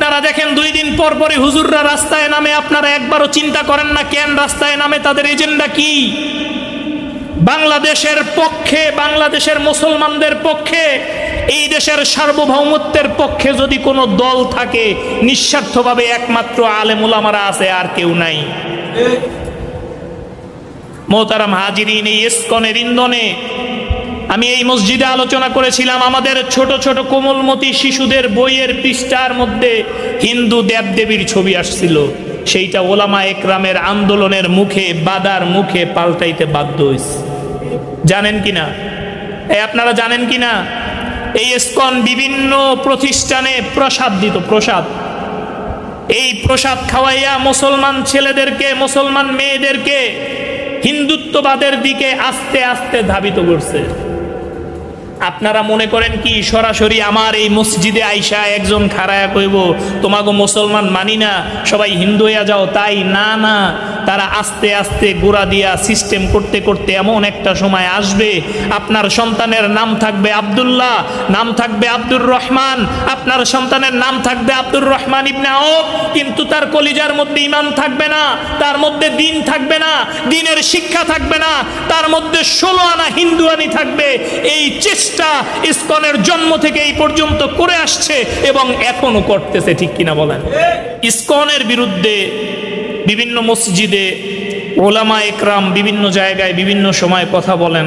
আপনারা দেখেন 2 দিন পর পরে হুজুররা রাস্তায় নামে, আপনারা একবারও চিন্তা করেন না কেন রাস্তায় নামে, তাদের এজেন্ডা কি? বাংলাদেশের পক্ষে, বাংলাদেশের মুসলমানদের পক্ষে, এই দেশের সার্বভৌমত্বের পক্ষে যদি কোনো দল থাকে, নিঃস্বার্থভাবে একমাত্র আলেম উলামারা আছে, আর কেউ নাই। মোহতারাম হাজিরিন, এই ইসকনের ইন্ধনে আমি এই মসজিদে আলোচনা করেছিলাম, আমাদের ছোট ছোট কোমলমতি শিশুদের বইয়ের পৃষ্ঠার মধ্যে হিন্দু দেবদেবীর ছবি আসছিল, সেইটা ওলামা একরামের আন্দোলনের মুখে, বাধার মুখে পাল্টাইতে বাধ্য হয়েছে। জানেন কিনা? আপনারা জানেন কিনা? এই ইসকন বিভিন্ন প্রতিষ্ঠানে প্রসাদ দিত, প্রসাদ। এই প্রসাদ খাওয়াইয়া মুসলমান ছেলেদেরকে, মুসলমান মেয়েদেরকে হিন্দুত্ববাদের দিকে আস্তে আস্তে ধাবিত করছে। আপনারা মনে করেন কি সরাসরি আমার এই মসজিদে আইসা একজন খাড়ায়া কইব তোমাগো মুসলমান মানি না, সবাই হিন্দু হইয়া যাও? তাই না, না, তারা আস্তে আস্তে গোড়া দিয়া সিস্টেম করতে করতে এমন একটা সময় আসবে, আপনার সন্তানের নাম থাকবে আব্দুল্লাহ, নাম থাকবে আব্দুর রহমান, আপনার সন্তানের নাম থাকবে আব্দুর রহমান ইবনে আউফ, কিন্তু তার কলিজার মধ্যে ঈমান থাকবে না, তার মধ্যে দ্বীন থাকবে না, দ্বীনের শিক্ষা থাকবে না, তার মধ্যে 16 আনা হিন্দুয়ানি থাকবে। এই চেষ্টা ইসকনের জন্ম থেকে এই পর্যন্ত করে আসছে এবং এখনো করতেছে, ঠিক কিনা বলেন? ইসকনের বিরুদ্ধে বিভিন্ন মসজিদে ওলামা একরাম বিভিন্ন জায়গায় বিভিন্ন সময় কথা বলেন।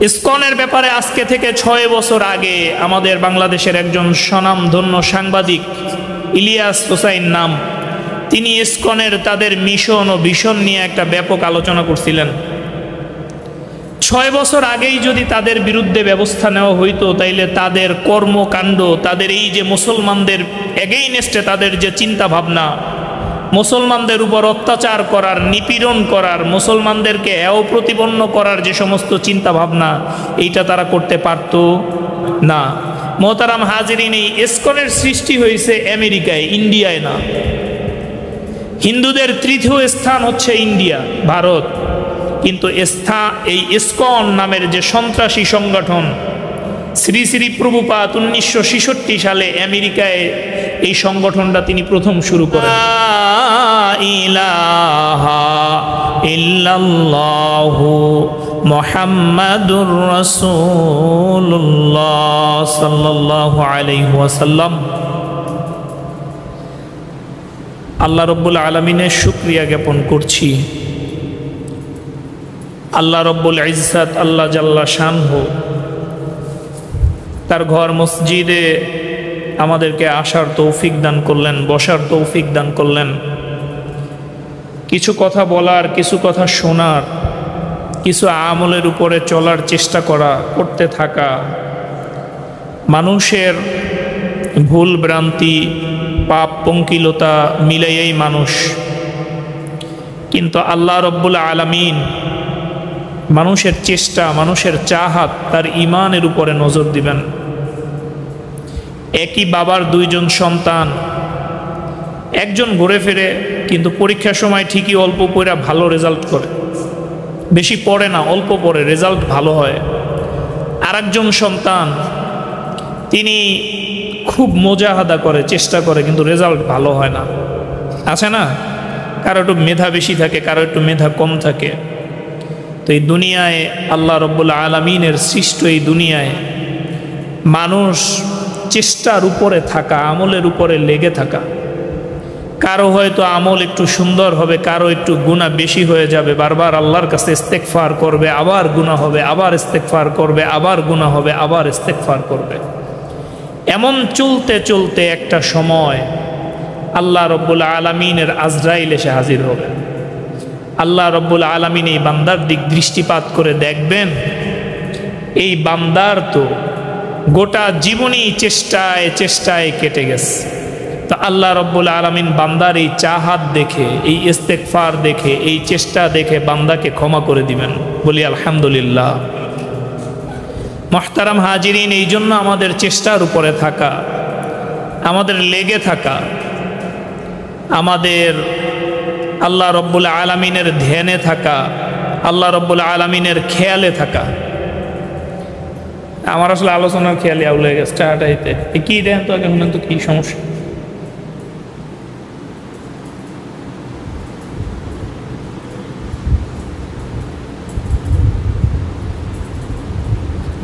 ইসকনের ব্যাপারে আজকে থেকে 6 বছর আগে আমাদের বাংলাদেশের একজন স্বনামধন্য সাংবাদিক ইলিয়াস হোসাইন নাম, তিনি ইসকনের তাদের মিশন ও ভিশন নিয়ে একটা ব্যাপক আলোচনা করছিলেন। 6 বছর আগেই যদি তাদের বিরুদ্ধে ব্যবস্থা নেওয়া হইতো, তাইলে তাদের কর্মকাণ্ড, তাদের এই যে মুসলমানদের এগেইনস্টে তাদের যে চিন্তা ভাবনা, মুসলমানদের উপর অত্যাচার করার, নিপীড়ন করার, মুসলমানদেরকে হেয় প্রতিপন্ন করার যে সমস্ত চিন্তা ভাবনা, এইটা তারা করতে পারত না। মোহতারাম হাজিরিন, এই ইসকনের সৃষ্টি হয়েছে আমেরিকায়, ইন্ডিয়ায় না। হিন্দুদের 3য় স্থান হচ্ছে ইন্ডিয়া, ভারত, কিন্তু এই ইসকন নামের যে সন্ত্রাসী সংগঠন, শ্রী শ্রী প্রভুপাদ 1966 সালে আমেরিকায় এই সংগঠনটা তিনি প্রথম শুরু করেন। লা ইলাহা ইল্লাল্লাহু মুহাম্মাদুর রাসূলুল্লাহ সাল্লাল্লাহু আলাইহি ওয়াসাল্লাম। আল্লাহ রব্বুল আলামিনের শুকরিয়া জ্ঞাপন করছি। আল্লাহ রব্বুল ইজ্জত, আল্লাহ জাল্লা শানহু, তার ঘর মসজিদে আমাদেরকে আসার তৌফিক দান করলেন, বসার তৌফিক দান করলেন, কিছু কথা বলার, কিছু কথা শোনার, কিছু আমলের উপরে চলার চেষ্টা করতে থাকা। মানুষের ভুল ভ্রান্তি, পাপ পঙ্কিলতা মিলাইয়াই মানুষ, কিন্তু আল্লাহ রব্বুল আলামিন মানুষের চেষ্টা, মানুষের চাহাত, তার ঈমানের উপরে নজর দিবেন। একই বাবার 2 জন সন্তান, একজন ঘুরে ফিরে কিন্তু পরীক্ষার সময় ঠিকই অল্প পড়া ভালো রেজাল্ট করে, বেশি পড়ে না, অল্প পড়ে, রেজাল্ট ভালো হয়। আরেকজন সন্তান তিনি খুব মুজাহাদা করে, চেষ্টা করে, কিন্তু রেজাল্ট ভালো হয় না। আছে না, কারো একটু মেধা বেশি থাকে, কারো একটু মেধা কম থাকে। তো এই দুনিয়ায় আল্লাহ রব্বুল আলামিনের সৃষ্ট এই দুনিয়ায় মানুষ চেষ্টার উপরে থাকা, আমলের উপরে লেগে থাকা। কারো হয়তো আমল একটু সুন্দর হবে, কারো একটু গুনাহ বেশি হয়ে যাবে, বারবার আল্লাহর কাছে ইস্তেগফার করবে, আবার গুনাহ হবে, আবার ইস্তেগফার করবে, আবার গুনাহ হবে, আবার ইস্তেগফার করবে। এমন চলতে চলতে একটা সময় আল্লাহ রব্বুল আলামিনের আজরাইল এসে হাজির হবে। আল্লাহ রব্বুল আলামিন এই বান্দার দিক দৃষ্টিপাত করে দেখবেন, এই বান্দার তো গোটা জীবনই চেষ্টায় চেষ্টায় কেটে গেছে। তো আল্লাহ রব্বুল আলামিন বান্দার এই চাহাত দেখে, এই ইস্তেগফার দেখে, এই চেষ্টা দেখে বান্দাকে ক্ষমা করে দিবেন। বলি আলহামদুলিল্লাহ। মুহতারাম হাজিরিন, এই জন্য আমাদের চেষ্টার উপরে থাকা, আমাদের লেগে থাকা, আমাদের আল্লাহ রব্বুল আলামিনের ধ্যানে থাকা, আল্লাহ রব্বুল আলামিনের খেয়ালে থাকা। আমার আসলে আলোচনার খেয়ালে আউলে গেছে, স্টার্ট আইতে কি দেন তো আগে, শুনেন তো কি সমস্যা।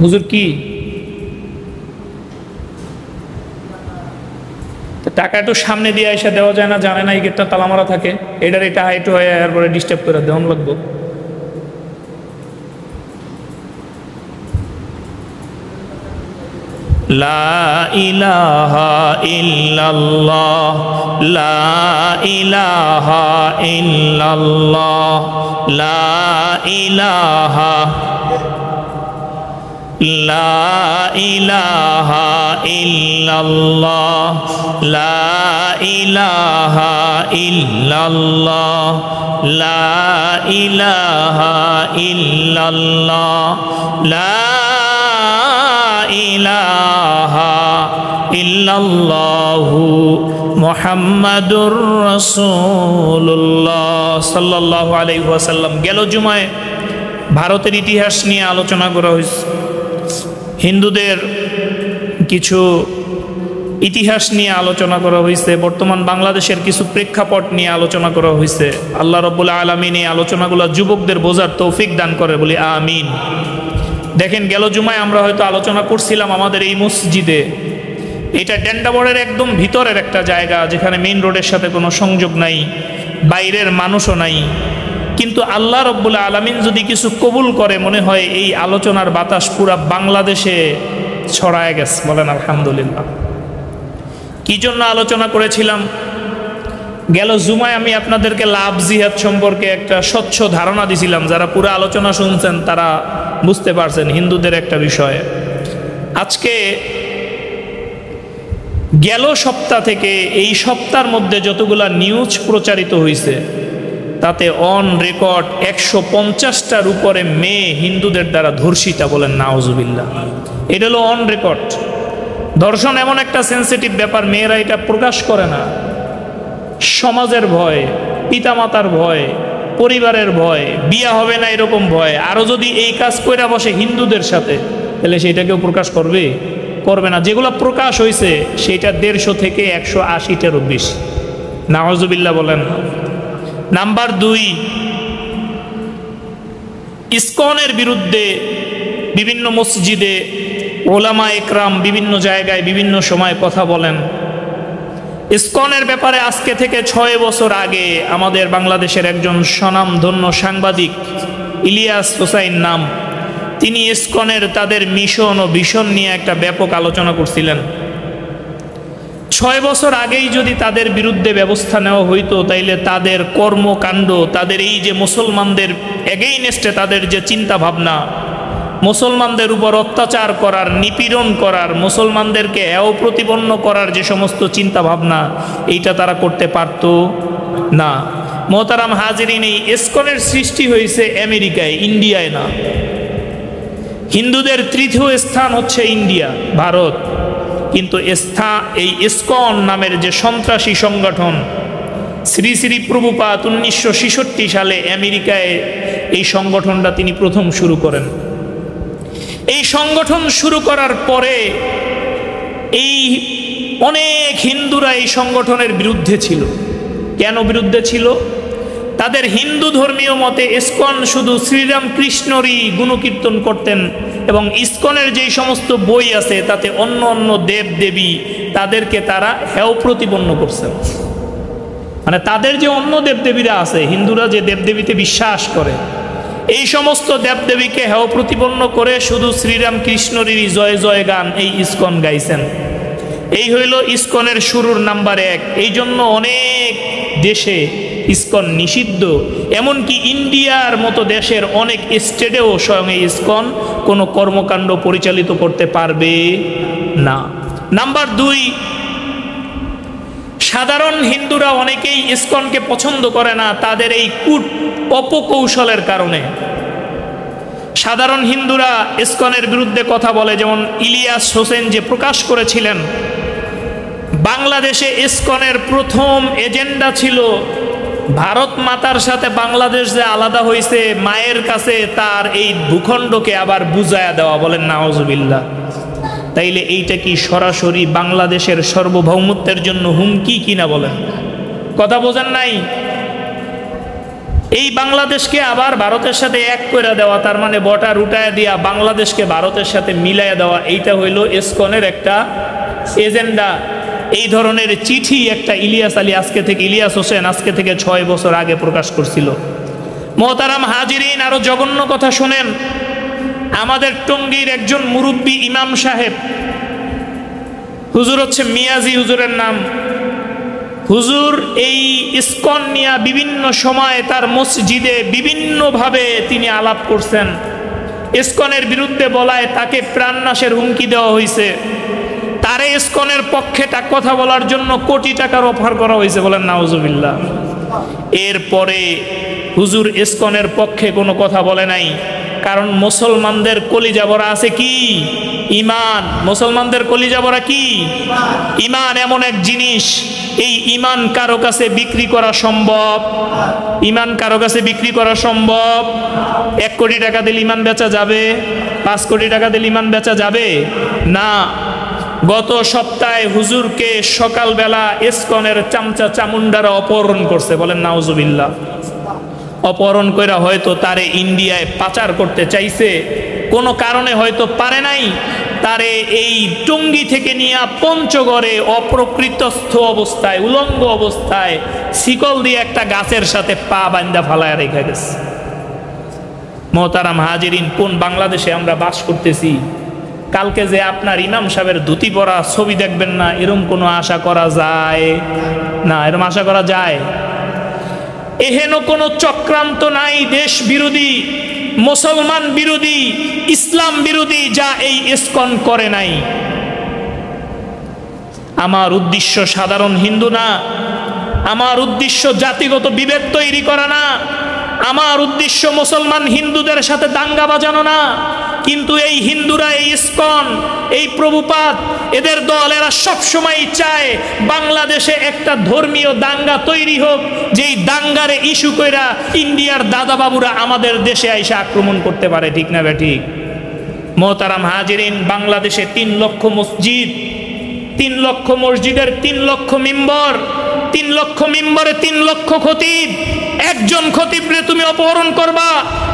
হুজুর কি টাকা একটু সামনে দিয়ে এসে দেওয়া যায় না, জানে না এই গেটটা তালা মারা থাকে, এটার এটা হাইট হয়ে এরপরে ডিস্টার্ব করে দেওয়ান লাগবো। লা ইলাহা ইল্লাল্লাহ, লা ইলাহা ইল্লাল্লাহ, লা ইলাহা, লা ইলাহা ইল্লাল্লাহ, লা ইলাহা ইল্লাল্লাহ, লা ইলাহা ইল্লাল্লাহ, লা ইলাহা ইল্লাল্লাহু মুহাম্মাদুর রাসূলুল্লাহ সাল্লাল্লাহু আলাইহি ওয়াসাল্লাম। গেল জুমায় ভারতের ইতিহাস নিয়ে আলোচনা করা হয়েছে, হিন্দুদের কিছু ইতিহাস নিয়ে আলোচনা করা হয়েছে, বর্তমান বাংলাদেশের কিছু প্রেক্ষাপট নিয়ে আলোচনা করা হয়েছে। আল্লাহ রাব্বুল আলামিন এই আলোচনাগুলো যুবকদের বোঝার তৌফিক দান করে, বলি আমিন। দেখেন, গেল জুমায় আমরা হয়তো আলোচনা করছিলাম আমাদের এই মসজিদে, এটা ডেন্ডাবরের একদম ভিতরের একটা জায়গা, যেখানে মেইন রোডের সাথে কোনো সংযোগ নাই, বাইরের মানুষও নাই, কিন্তু আল্লাহ রাব্বুল আলামিন যদি কিছু কবুল করে, মনে হয় এই আলোচনার বাতাস পুরা বাংলাদেশে ছড়ায় গেছে। বলেন আলহামদুলিল্লাহ। কি জন্য আলোচনা করেছিলাম? গেল জুমায় আমি আপনাদেরকে লাভ জিহাদ সম্পর্কে একটা স্বচ্ছ ধারণা দিছিলাম, যারা পুরো আলোচনা শুনছেন তারা বুঝতে পারছেন হিন্দুদের একটা বিষয়। আজকে গেল সপ্তাহ থেকে এই সপ্তাহের মধ্যে যতগুলা নিউজ প্রচারিত হয়েছে, তাতে অন রেকর্ড 150টার উপরে মেয়ে হিন্দুদের দ্বারা ধর্ষিতা। বলেন নাউজুবিল্লাহ। এটা হলো অন রেকর্ড। ধর্ষণ এমন একটা সেন্সিটিভ ব্যাপার, মেয়েরা এটা প্রকাশ করে না। সমাজের ভয়, পিতামাতার ভয়, পরিবারের ভয়, বিয়া হবে না এরকম ভয়, আরও যদি এই কাজ কইরা বসে হিন্দুদের সাথে, তাহলে সেইটাকেও প্রকাশ করবে না। যেগুলো প্রকাশ হয়েছে সেটা 150 থেকে 180টারও বেশি। নাউজুবিল্লাহ বলেন। নাম্বার 2, ইসকনের বিরুদ্ধে বিভিন্ন মসজিদে ওলামা একরাম বিভিন্ন জায়গায় বিভিন্ন সময় কথা বলেন। ইসকনের ব্যাপারে আজকে থেকে 6 বছর আগে আমাদের বাংলাদেশের একজন স্বনামধন্য সাংবাদিক ইলিয়াস হোসাইন নাম, তিনি ইসকনের তাদের মিশন ও ভিশন নিয়ে একটা ব্যাপক আলোচনা করছিলেন। 6 বছর আগেই যদি তাদের বিরুদ্ধে ব্যবস্থা নেওয়া হইতো, তাইলে তাদের কর্মকাণ্ড, তাদের এই যে মুসলমানদের এগেইনস্টে তাদের যে চিন্তা ভাবনা, মুসলমানদের উপর অত্যাচার করার, নিপীড়ন করার, মুসলমানদেরকে হেয় প্রতিপন্ন করার যে সমস্ত চিন্তা ভাবনা, এইটা তারা করতে পারত না। মোহতারাম হাজিরিন, এই ইসকনের সৃষ্টি হয়েছে আমেরিকায়, ইন্ডিয়ায় না। হিন্দুদের তৃতীয় স্থান হচ্ছে ইন্ডিয়া, ভারত, কিন্তু এই ইসকন নামের যে সন্ত্রাসী সংগঠন, শ্রী শ্রী প্রভুপাদ 1966 সালে আমেরিকায় এই সংগঠনটা তিনি প্রথম শুরু করেন। এই সংগঠন শুরু করার পরে এই অনেক হিন্দুরা এই সংগঠনের বিরুদ্ধে ছিল। কেন বিরুদ্ধে ছিল? তাদের হিন্দু ধর্মীয় মতে ইসকন শুধু শ্রীরামকৃষ্ণরই গুণকীর্তন করতেন, এবং ইসকনের যেই সমস্ত বই আছে তাতে অন্য অন্য দেব দেবী তাদেরকে তারা হেয় প্রতিপন্ন করছেন। মানে তাদের যে অন্য দেবদেবীরা আছে, হিন্দুরা যে দেবদেবীতে বিশ্বাস করে, এই সমস্ত দেবদেবীকে হেয় প্রতিপন্ন করে শুধু শ্রীরামকৃষ্ণরই জয় জয় গান এই ইসকন গাইছেন। এই হইল ইসকনের শুরুর নাম্বার 1। এই জন্য অনেক দেশে ইসকন নিষিদ্ধ, এমনকি ইন্ডিয়ার মতো দেশের অনেক স্টেটেও স্বয়ং এই ইসকন কোনো কর্মকাণ্ড পরিচালিত করতে পারবে না। নাম্বার 2, সাধারণ হিন্দুরা অনেকেই ইসকনকে পছন্দ করে না তাদের এই কূট অপকৌশলের কারণে। সাধারণ হিন্দুরা ইসকনের বিরুদ্ধে কথা বলে, যেমন ইলিয়াস হোসেন যে প্রকাশ করেছিলেন, বাংলাদেশে ইসকনের প্রথম এজেন্ডা ছিল ভারত মাতার সাথে বাংলাদেশ যে আলাদা হয়েছে, মায়ের কাছে তার এই ভূখণ্ডকে আবার বুঝায়া দেওয়া। বলেন নাউজুবিল্লাহ। তাইলে এইটা কি সরাসরি বাংলাদেশের সার্বভৌমত্বের জন্য হুমকি কিনা? বলেন, কথা বোঝেন নাই? এই বাংলাদেশকে আবার ভারতের সাথে এক করে দেওয়া, তার মানে বটা রুটায় দিয়া বাংলাদেশকে ভারতের সাথে মিলাইয়া দেওয়া, এইটা হইল ইসকনের একটা এজেন্ডা। এই ধরনের চিঠি একটা ইলিয়াস হোসেন আজকে থেকে 6 বছর আগে প্রকাশ করছিল। মোহতারাম হাজিরিন, আরো জঘন্য কথা শোনেন। আমাদের টঙ্গীর একজন মুরব্বী ইমাম সাহেব, হুজুর হচ্ছে মিয়াজি হুজুরের নাম। হুজুর এই ইসকন নিয়ে বিভিন্ন সময় তার মসজিদে বিভিন্নভাবে তিনি আলাপ করছেন। ইসকনের বিরুদ্ধে বলায় তাকে প্রাণনাশের হুমকি দেওয়া হয়েছে। তারে ইসকনের পক্ষে কথা বলার জন্য কোটি টাকার অফার করা হয়েছে, বলেন নাউজুবিল্লাহ। এরপরে হুজুর ইসকনের পক্ষে কোনো কথা বলে নাই, কারণ মুসলমানদের কলিজা ভরা আছে কি? ঈমান। মুসলমানদের কলিজা ভরা কি? ঈমান। এমন এক জিনিস, এই ঈমান কারো কাছে বিক্রি করা সম্ভব? ঈমান কারো কাছে বিক্রি করা সম্ভব? 1 কোটি টাকা দিলে ঈমান বেচা যাবে? 5 কোটি টাকা দিলে ঈমান বেচা যাবে না। গত সপ্তাহে হুজুরকে সকালবেলা ইসকনের চামচা চামুন্ডারা অপহরণ করছে, বলেন নাউজুবিল্লাহ। অপহরণ করে হয়তো তারে ইন্ডিয়ায় পাচার করতে চাইছে, কোনো কারণে হয়তো পারে নাই। তারে এই টঙ্গী থেকে নিয়ে পঞ্চগড়ে অপ্রকৃতস্থ অবস্থায়, উলঙ্গ অবস্থায় শিকল দিয়ে একটা গাছের সাথে পা বান্ধা ফালায় রেখে গেছে। মোহতারাম হাজিরিন, কোন বাংলাদেশে আমরা বাস করতেছি? কালকে যে আপনার ইমাম সাহেবের ধুতি পরা ছবি দেখবেন না, এরম কোনো আশা করা যায় না? এরম আশা করা যায়? এহেন কোনো চক্রান্ত নাই দেশ বিরোধী, মুসলমান বিরোধী, ইসলাম বিরোধী যা এই ইসকন করে নাই। আমার উদ্দেশ্য সাধারণ হিন্দু না, আমার উদ্দেশ্য জাতিগত বিভেদ তৈরি করা না, আমার উদ্দেশ্য মুসলমান হিন্দুদের সাথে দাঙ্গা বাজানো না। কিন্তু এই হিন্দুরা, এই ইসকন, এই প্রভুপাদ, এদের দল, এরা সবসময় চায় বাংলাদেশে একটা ধর্মীয় দাঙ্গা তৈরি হোক, যেই দাঙ্গারে ইস্যু কইরা ইন্ডিয়ার দাদা বাবুরা আমাদের দেশে এসে আক্রমণ করতে পারে। ঠিক না বেঠিক? মোহতারাম হাজিরিন, বাংলাদেশে 3 লক্ষ মসজিদ, 3 লক্ষ মসজিদের 3 লক্ষ মিম্বর, 3 লক্ষ মিম্বরে 3 লক্ষ খতিব। একজন খতিবরে তুমি অপহরণ করবা,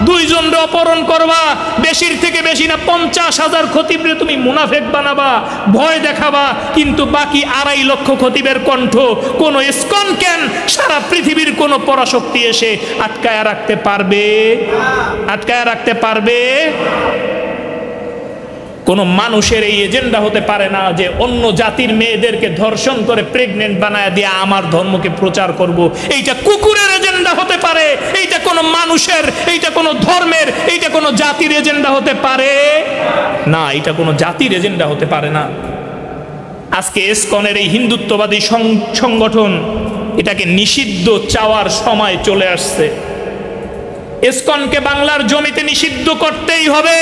2 জনরে অপহরণ করবা, বেশির থেকে বেশি না 50,000 খতিবরে তুমি মুনাফেক বানাবা, ভয় দেখাবা, কিন্তু বাকি 2.5 লক্ষ খতিবের কণ্ঠ কোন ইসকন কেন সারা পৃথিবীর কোন পরাশক্তি এসে আটকায় রাখতে পারবে? আটকায় রাখতে পারবে? কোন মানুষের এই এজেন্ডা হতে পারে না যে অন্য জাতির মেয়েদেরকে ধর্ষণ করে প্রেগনেন্ট বানায় দিয়ে আমার ধর্মকে প্রচার করব। এইটা কুকুরের এজেন্ডা হতে পারে? এইটা কোন মানুষের, এইটা কোন ধর্মের, এইটা কোন জাতির এজেন্ডা হতে পারে না। এটা কোন জাতির এজেন্ডা হতে পারে না। আজকে ইসকনের এই হিন্দুত্ববাদী সংগঠন, এটাকে নিষিদ্ধ চাওয়ার সময় চলে আসছে। ইসকনকে বাংলার জমিতে নিষিদ্ধ করতেই হবে।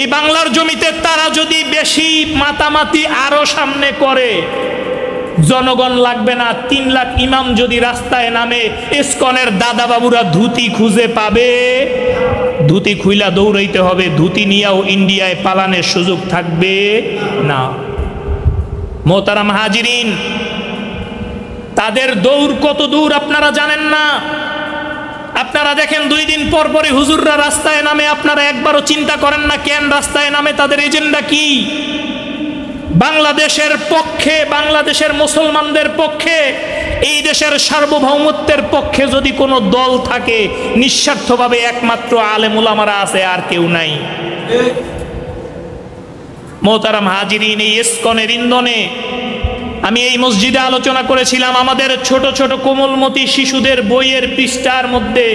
এই বাংলার জমিতে তারা যদি বেশি মাতামাতি আরো সামনে করে, জনগণ লাগবে না। 3 লাখ ইমাম যদি রাস্তায় নামে, ইসকনের দাদা বাবুরা ধুতি খুঁজে পাবে? ধুতি খুইলা দৌড়াইতে হবে, ধুতি নিয়েও ইন্ডিয়ায় পালানোর সুযোগ থাকবে না। মোহতারাম হাজিরিন, তাদের দৌড় কত দূর আপনারা জানেন না। আপনারা দেখেন 2 দিন পর পরে হুজুররা রাস্তায় নামে, আপনারা একবারও চিন্তা করেন না কেন রাস্তায় নামে, তাদের এজেন্ডা কি? বাংলাদেশের পক্ষে, বাংলাদেশের মুসলমানদের পক্ষে, এই দেশের সার্বভৌমত্বের পক্ষে যদি কোনো দল থাকে, নিঃস্বার্থভাবে একমাত্র আলেম উলামারা আছে, আর কেউ নাই। মোহতারাম হাজিরিন, এই ইসকনের ইন্ধনে আমি এই মসজিদে আলোচনা করেছিলাম, আমাদের ছোট ছোট কোমলমতি শিশুদের বইয়ের পৃষ্ঠার মধ্যে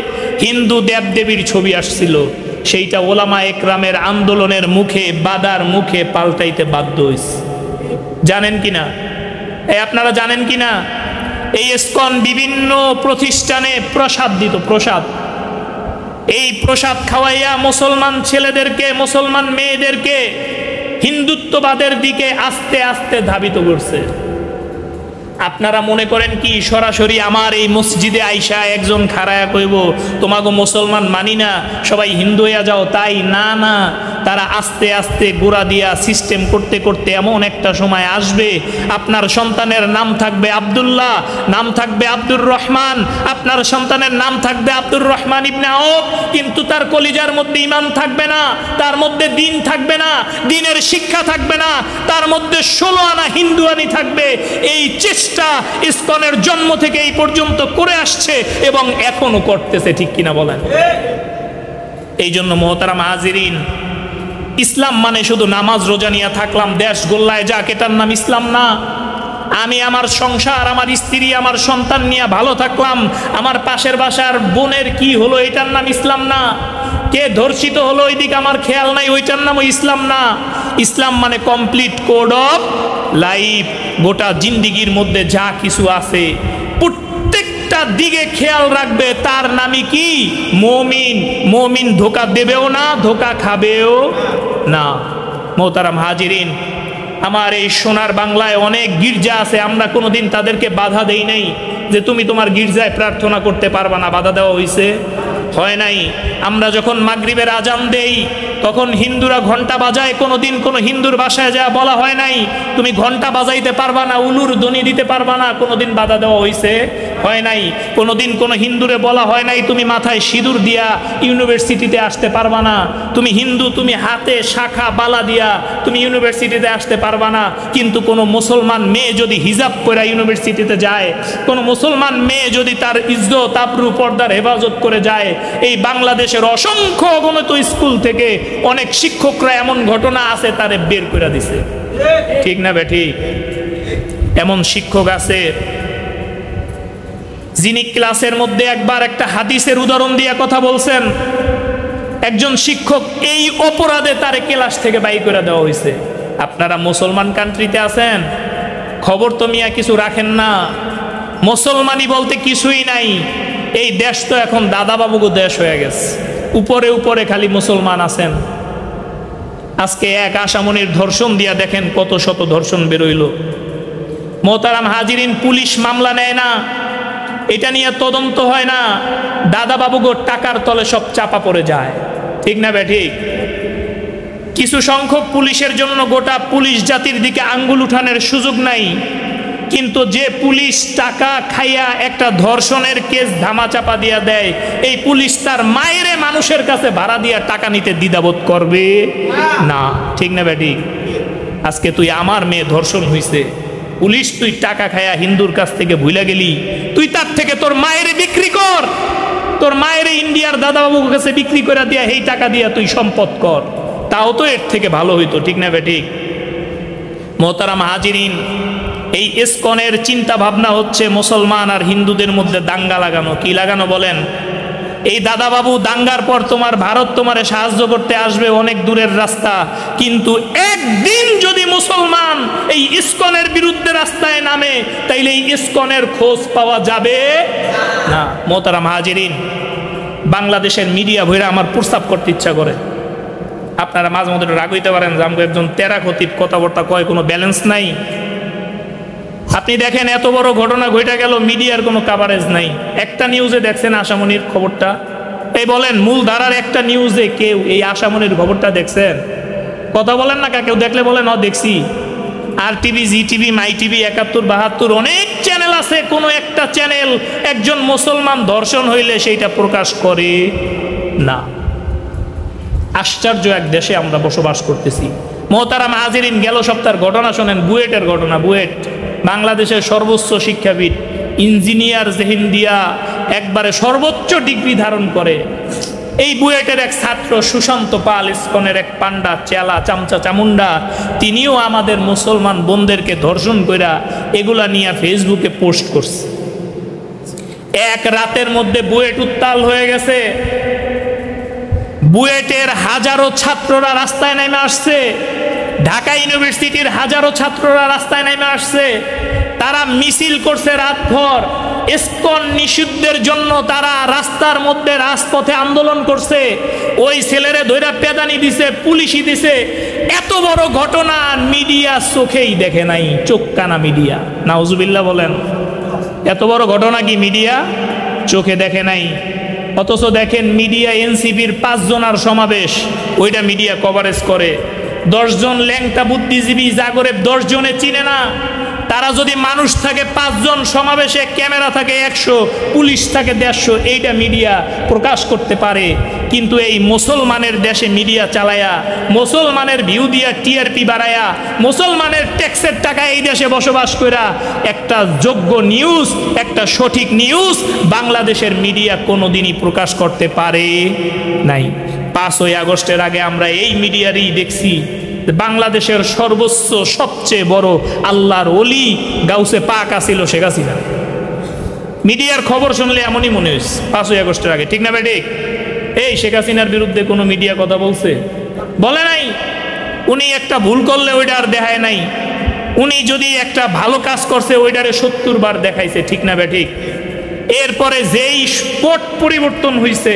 হিন্দু দেবদেবীর ছবি আসছিল। সেইটা ওলামা একরামের আন্দোলনের মুখে, বাদার মুখে পাল্টাইতে বাধ্য হয়েছে। জানেন কিনা? আপনারা জানেন কিনা? এই ইসকন বিভিন্ন প্রতিষ্ঠানে প্রসাদ দিত, প্রসাদ। এই প্রসাদ খাওয়াইয়া মুসলমান ছেলেদেরকে, মুসলমান মেয়েদেরকে হিন্দুত্ববাদের দিকে আস্তে আস্তে ধাবিত করছে। আপনারা মনে করেন কি সরাসরি আমার এই মসজিদে আইসা একজন খাড়ায়া কইব তোমাগো মুসলমান মানি না, সবাই হিন্দু হইয়া যাও? তাই না, না, তারা আস্তে আস্তে গোড়া দিয়া সিস্টেম করতে করতে এমন একটা সময় আসবে আপনার সন্তানের নাম থাকবে আব্দুল্লাহ, নাম থাকবে আব্দুর রহমান, আপনার সন্তানের নাম থাকবে আব্দুর রহমান ইবনে আওফ, কিন্তু তার কলিজার মধ্যে ঈমান থাকবে না, তার মধ্যে দ্বীন থাকবে না, দ্বীনের শিক্ষা থাকবে না, তার মধ্যে 16 আনা হিন্দুয়ানি থাকবে। এই চেষ্টা ইসকনের জন্ম থেকে এই পর্যন্ত করে আসছে এবং এখনো করতেছে, ঠিক কিনা বলেন? এই জন্য মোহতারাম হাজিরিন, ইসলাম মানে শুধু নামাজ রোজা নিয়ে থাকলাম দেশ গোল্লায় যাক এটার নাম ইসলাম না। আমি আমার সংসার, আমার স্ত্রী, আমার সন্তান নিয়ে ভালো থাকলাম, আমার পাশের বাসার বোনের কি হলো এটার নাম ইসলাম না। কে ধর্ষিত হলো ওইদিকে আমার খেয়াল নাই, ওইটার নামও ইসলাম না। ইসলাম মানে কমপ্লিট কোড অফ লাইফ। গোটা জিন্দিগির মধ্যে যা কিছু আছে প্রত্যেকটা দিকে খেয়াল রাখবে, তার নামই কি? মুমিন। মুমিন ধোঁকা দেবেও না, ধোঁকা খাবেও না। মোহতারাম হাজিরিন, আমার এই সোনার বাংলায় অনেক গির্জা আছে, আমরা কোনোদিন তাদেরকে বাধা দেই নাই যে তুমি তোমার গির্জায় প্রার্থনা করতে পারবা না। বাধা দেওয়া হয়েছে? হয় নাই। আমরা যখন মাগরিবের আজান দেই তখন হিন্দুরা ঘন্টা বাজায়, কোনোদিন কোনো হিন্দুর বাসায় যা বলা হয় নাই তুমি ঘন্টা বাজাইতে পারবা না, উলুর ধ্বনি দিতে পারবা না, কোনোদিন বাধা দেওয়া হয়েছে? হয় নাই। কোনোদিন কোনো হিন্দুরে বলা হয় নাই তুমি মাথায় সিঁদুর দিয়া ইউনিভার্সিটিতে আসতে পারবা না, তুমি হিন্দু, তুমি হাতে শাখা বালা দিয়া তুমি ইউনিভার্সিটিতে আসতে পারবা না। কিন্তু কোনো মুসলমান মেয়ে যদি হিজাব করে ইউনিভার্সিটিতে যায়, কোনো মুসলমান মেয়ে যদি তার ইজ্জত আবরু পর্দার হেফাজত করে যায়, এই বাংলাদেশের অসংখ্য অগণিত স্কুল থেকে অনেক শিক্ষকরা এমন ঘটনা আছে তারে বের করে দিছে, ঠিক না বেঠিক? এমন শিক্ষক আছে যিনি ক্লাসের মধ্যে একবার একটা হাদিসের উদাহরণ দিয়ে কথা বলছেন, একজন শিক্ষক এই অপরাধে তারে ক্লাস থেকে বাইর করে দেওয়া হয়েছে। আপনারা মুসলমান কান্ট্রিতে আছেন, খবর তো মিয়া কিছু রাখেন না। মুসলমানি বলতে কিছুই নাই। এই দেশ তো এখন দাদা বাবুগো দেশ হয়ে গেছে, উপরে উপরে খালি মুসলমান আছেন। আজকে এক আসামনির ধর্ষণ দিয়া দেখেন কত শত ধর্ষণ বেরোইল। মোহতারাম হাজিরিন, পুলিশ মামলা নেয় না, এটা নিয়ে তদন্ত হয় না, দাদা বাবুগো টাকার তলে সব চাপা পড়ে যায়, ঠিক না বেঠিক? কিছু সংখ্যক পুলিশের জন্য গোটা পুলিশ জাতির দিকে আঙ্গুল উঠানোর সুযোগ নাই, কিন্তু যে পুলিশ টাকা খাইয়া একটা ধর্ষণের কেস ধামাচাপা দিয়া দেয়, এই পুলিশ তার মায়েরে মানুষের কাছে ভাড়া দিয়া টাকা নিতে দ্বিধাবোধ করবে না, ঠিক না বেটি? আজকে তুই আমার মেয়ে ধর্ষণ হইছে, পুলিশ তুই টাকা খাইয়া হিন্দুর কাছ থেকে ভুলে গেলি, তুই তার থেকে তোর মায়েরে বিক্রি কর, তোর মায়েরে ইন্ডিয়ার দাদাবাবুর কাছে বিক্রি করে দিয়া এই টাকা দিয়া তুই সম্পদ কর, তাও তো এর থেকে ভালো হইতো, ঠিক না বেঠিক? মোহতারাম হাজিরিন, এই ইসকনের চিন্তা ভাবনা হচ্ছে মুসলমান আর হিন্দুদের মধ্যে দাঙ্গা লাগানো। কি লাগানো বলেন? এই দাদা বাবু দাঙ্গার পর তোমার ভারত তোমারে সাহায্য করতে আসবে, অনেক দূরের রাস্তা, কিন্তু একদিন যদি মুসলমান এই ইসকনের বিরুদ্ধে রাস্তায় নামে তাইলে এই ইসকনের খোঁজ পাওয়া যাবে না। মোহতারাম হাজিরিন, বাংলাদেশের মিডিয়া ভইরা আমার প্রস্তাব করতে ইচ্ছা করে। আপনারা মাঝে মধ্যে রাগ হইতে পারেন যে আমাকে একজন তেরা খতিব কথাবার্তা কয়, কোনো ব্যালেন্স নাই। আপনি দেখেন এত বড় ঘটনা ঘটে গেল, মিডিয়ার কোনো কাভারেজ নাই। একটা নিউজে দেখছেন আশামনির খবরটা? এই বলেন মূল ধারার একটা নিউজে কেউ এই আশামনির খবরটা দেখছেন? কথা বলেন না, কেউ দেখলে বলেন দেখছি। আর টিভি, জি টিভি, মাই টিভি, 71, 72 অনেক চ্যানেল আছে, কোনো একটা চ্যানেল একজন মুসলমান ধর্ষণ হইলে সেইটা প্রকাশ করে না। আশ্চর্য এক দেশে আমরা বসবাস করতেছি। মোহতারাম হাজিরিন, গেল সপ্তাহের ঘটনা শোনেন, বুয়েটের ঘটনা। বুয়েট বাংলাদেশের সর্বোচ্চ শিক্ষাবিদ, ইঞ্জিনিয়ার জেহিন দিয়া একবারে সর্বোচ্চ ডিগ্রি ধারণ করে। এই বুয়েটের এক ছাত্র সুশান্ত পাল, ইসকনের এক পান্ডা, চেলা, চামচা, চামুন্ডা, তিনিও আমাদের মুসলমান বোনদেরকে ধর্ষণ কইরা এগুলা নিয়ে ফেসবুকে পোস্ট করছে। এক রাতের মধ্যে বুয়েট উত্তাল হয়ে গেছে। বুয়েটের হাজারো ছাত্ররা রাস্তায় নেমে আসছে, ঢাকা ইউনিভার্সিটির হাজারো ছাত্ররা রাস্তায় নেমে আসছে। তারা মিছিল করছে রাতভর, ইসকন নিষিদ্ধের জন্য তারা রাস্তার মধ্যে রাজপথে আন্দোলন করছে। ওই ছেলেরে ধইরা পেদানি দিছে, পুলিশই দিছে। এত বড় ঘটনা মিডিয়া চোখেই দেখে নাই, চোখ কানা মিডিয়া। নাউজুবিল্লাহ বলেন। এত বড় ঘটনা কি মিডিয়া চোখে দেখে নাই? অথচ দেখেন মিডিয়া এনসিপির 5 জনার সমাবেশ, ওইটা মিডিয়া কভারেজ করে। 10 জন ল্যাংটা বুদ্ধিজীবী জাগরে 10 জনে চিনে না। তারা যদি মানুষ থাকে 5 জন, সমাবেশে ক্যামেরা থাকে 100, পুলিশ থাকে 150, এইটা মিডিয়া প্রকাশ করতে পারে। কিন্তু এই মুসলমানের দেশে মিডিয়া চালায়া, মুসলমানের ভিউ দিয়া টিআরপি বাড়ায়া, মুসলমানের ট্যাক্সের টাকা এই দেশে বসবাস করা একটা যোগ্য নিউজ, একটা সঠিক নিউজ বাংলাদেশের মিডিয়া কোনোদিনই প্রকাশ করতে পারে নাই। 5ই আগস্টের আগে আমরা এই মিডিয়ারই দেখছি বাংলাদেশের সর্বোচ্চ সবচেয়ে বড় আল্লাহর ওলি গাউসে পাক আছিল শেখ হাসিনা। মিডিয়ার খবর শুনলে এমনই মনে হয়েছে 5ই আগস্টের আগে, ঠিক না ভাই? ঠিক। এই শেখ হাসিনার বিরুদ্ধে কোনো মিডিয়া কথা বলছে? বলে নাই। উনি একটা ভুল করলে ওইটা আর দেখায় নাই। উনি যদি একটা ভালো কাজ করছে ওইটারে 70 বার দেখাইছে, ঠিক না ভাই? ঠিক। এরপরে যেই স্পট পরিবর্তন হয়েছে,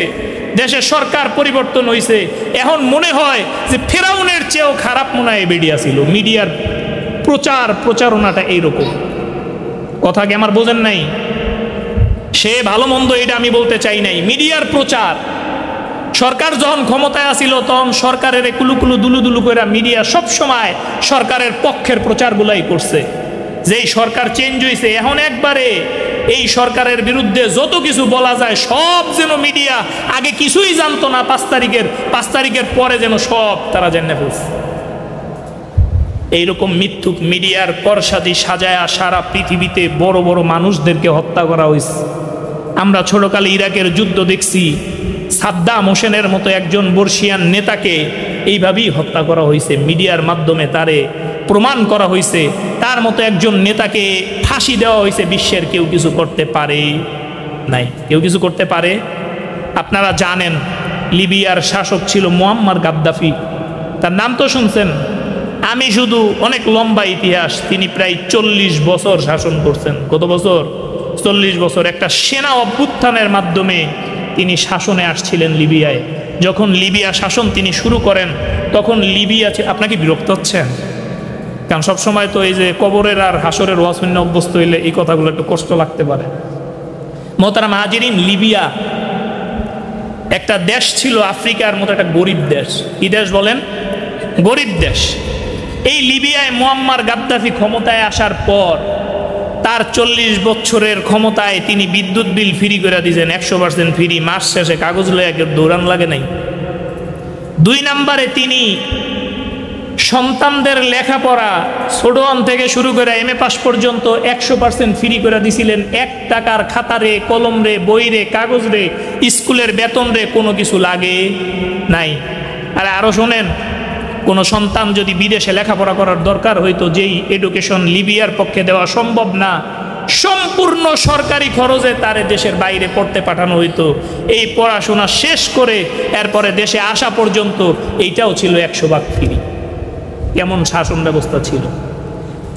দেশের সরকার পরিবর্তন হয়েছে, এখন মনে হয় যে ফেরাউনের চেয়েও খারাপ মনে হয় মিডিয়া ছিল। মিডিয়ার প্রচারণাটা এইরকম। কথা কি আমার বোঝেন নাই? সে ভালো মন্দ এটা আমি বলতে চাই নাই। মিডিয়ার প্রচার, সরকার যখন ক্ষমতায় আসিল তখন সরকারের কুলুকুলু দুলুদুলু করে মিডিয়া সব সময় সরকারের পক্ষের প্রচারগুলাই করছে। যেই সরকার চেঞ্জ হয়েছে এখন একবারে এই সরকারের বিরুদ্ধে যত কিছু বলা যায় সব যেন মিডিয়া আগে কিছুই জানতো না, 5 তারিখের পরে যেন সব তারা জেনে ফেলছে। এইরকম মিথ্যুক মিডিয়ার করসাদি সাজায়া সারা পৃথিবীতে বড় বড় মানুষদেরকে হত্যা করা হয়েছে। আমরা ছোটকালে ইরাকের যুদ্ধ দেখছি, সাদ্দাম হোসেনের মতো একজন বর্ষিয়ান নেতাকে এইভাবেই হত্যা করা হয়েছে। মিডিয়ার মাধ্যমে তারে প্রমাণ করা হয়েছে, তার মতো একজন নেতাকে ফাঁসি দেওয়া হয়েছে। বিশ্বের কেউ কিছু করতে পারে নাই, কেউ কিছু করতে পারে। আপনারা জানেন লিবিয়ার শাসক ছিল মুয়াম্মার গাদ্দাফি, তার নাম তো শুনছেন। আমি শুধু অনেক লম্বা ইতিহাস, তিনি প্রায় 40 বছর শাসন করছেন। কত বছর? 40 বছর। একটা সেনা অভ্যুত্থানের মাধ্যমে তিনি শাসনে আসছিলেন লিবিয়ায়। যখন লিবিয়া শাসন তিনি শুরু করেন তখন লিবিয়া, আপনাকে বিরক্ত হচ্ছেন? কারণ সবসময় তো এই যে কবরের আর হাসরের ওয়াজ শুনে অভ্যস্ত হইলে এই কথাগুলো একটু কষ্ট লাগতে পারে। মোহতারাম হাজিরিন, লিবিয়া একটা দেশ ছিল আফ্রিকার মতো একটা গরিব দেশ। কি দেশ বলেন? গরিব দেশ। এই লিবিয়ায় মুয়াম্মার গাদ্দাফি ক্ষমতায় আসার পর তার 40 বছরের ক্ষমতায় তিনি বিদ্যুৎ বিল ফ্রি করে দিয়েছেন, 100% ফ্রি। মাস শেষে কাগজ লয়ে কেউ দৌড়ান লাগে নাই। 2 নম্বরে তিনি সন্তানদের লেখাপড়া ছোটন থেকে শুরু করে MA পাস পর্যন্ত 100% ফ্রি করে দিছিলেন। 1 টাকার খাতা রে, কলম রে, বই রে, কাগজ রে, স্কুলের বেতন রে কোনো কিছু লাগে নাই। আরো শোনেন, কোনো সন্তান যদি বিদেশে লেখাপড়া করার দরকার হইতো, যেই এডুকেশন লিবিয়ার পক্ষে দেওয়া সম্ভব না, সম্পূর্ণ সরকারি খরচে তারে দেশের বাইরে পড়তে পাঠানো হইতো। এই পড়াশোনা শেষ করে এরপরে দেশে আসা পর্যন্ত এইটাও ছিল 100% ফ্রি। কেমন শাসন ব্যবস্থা ছিল?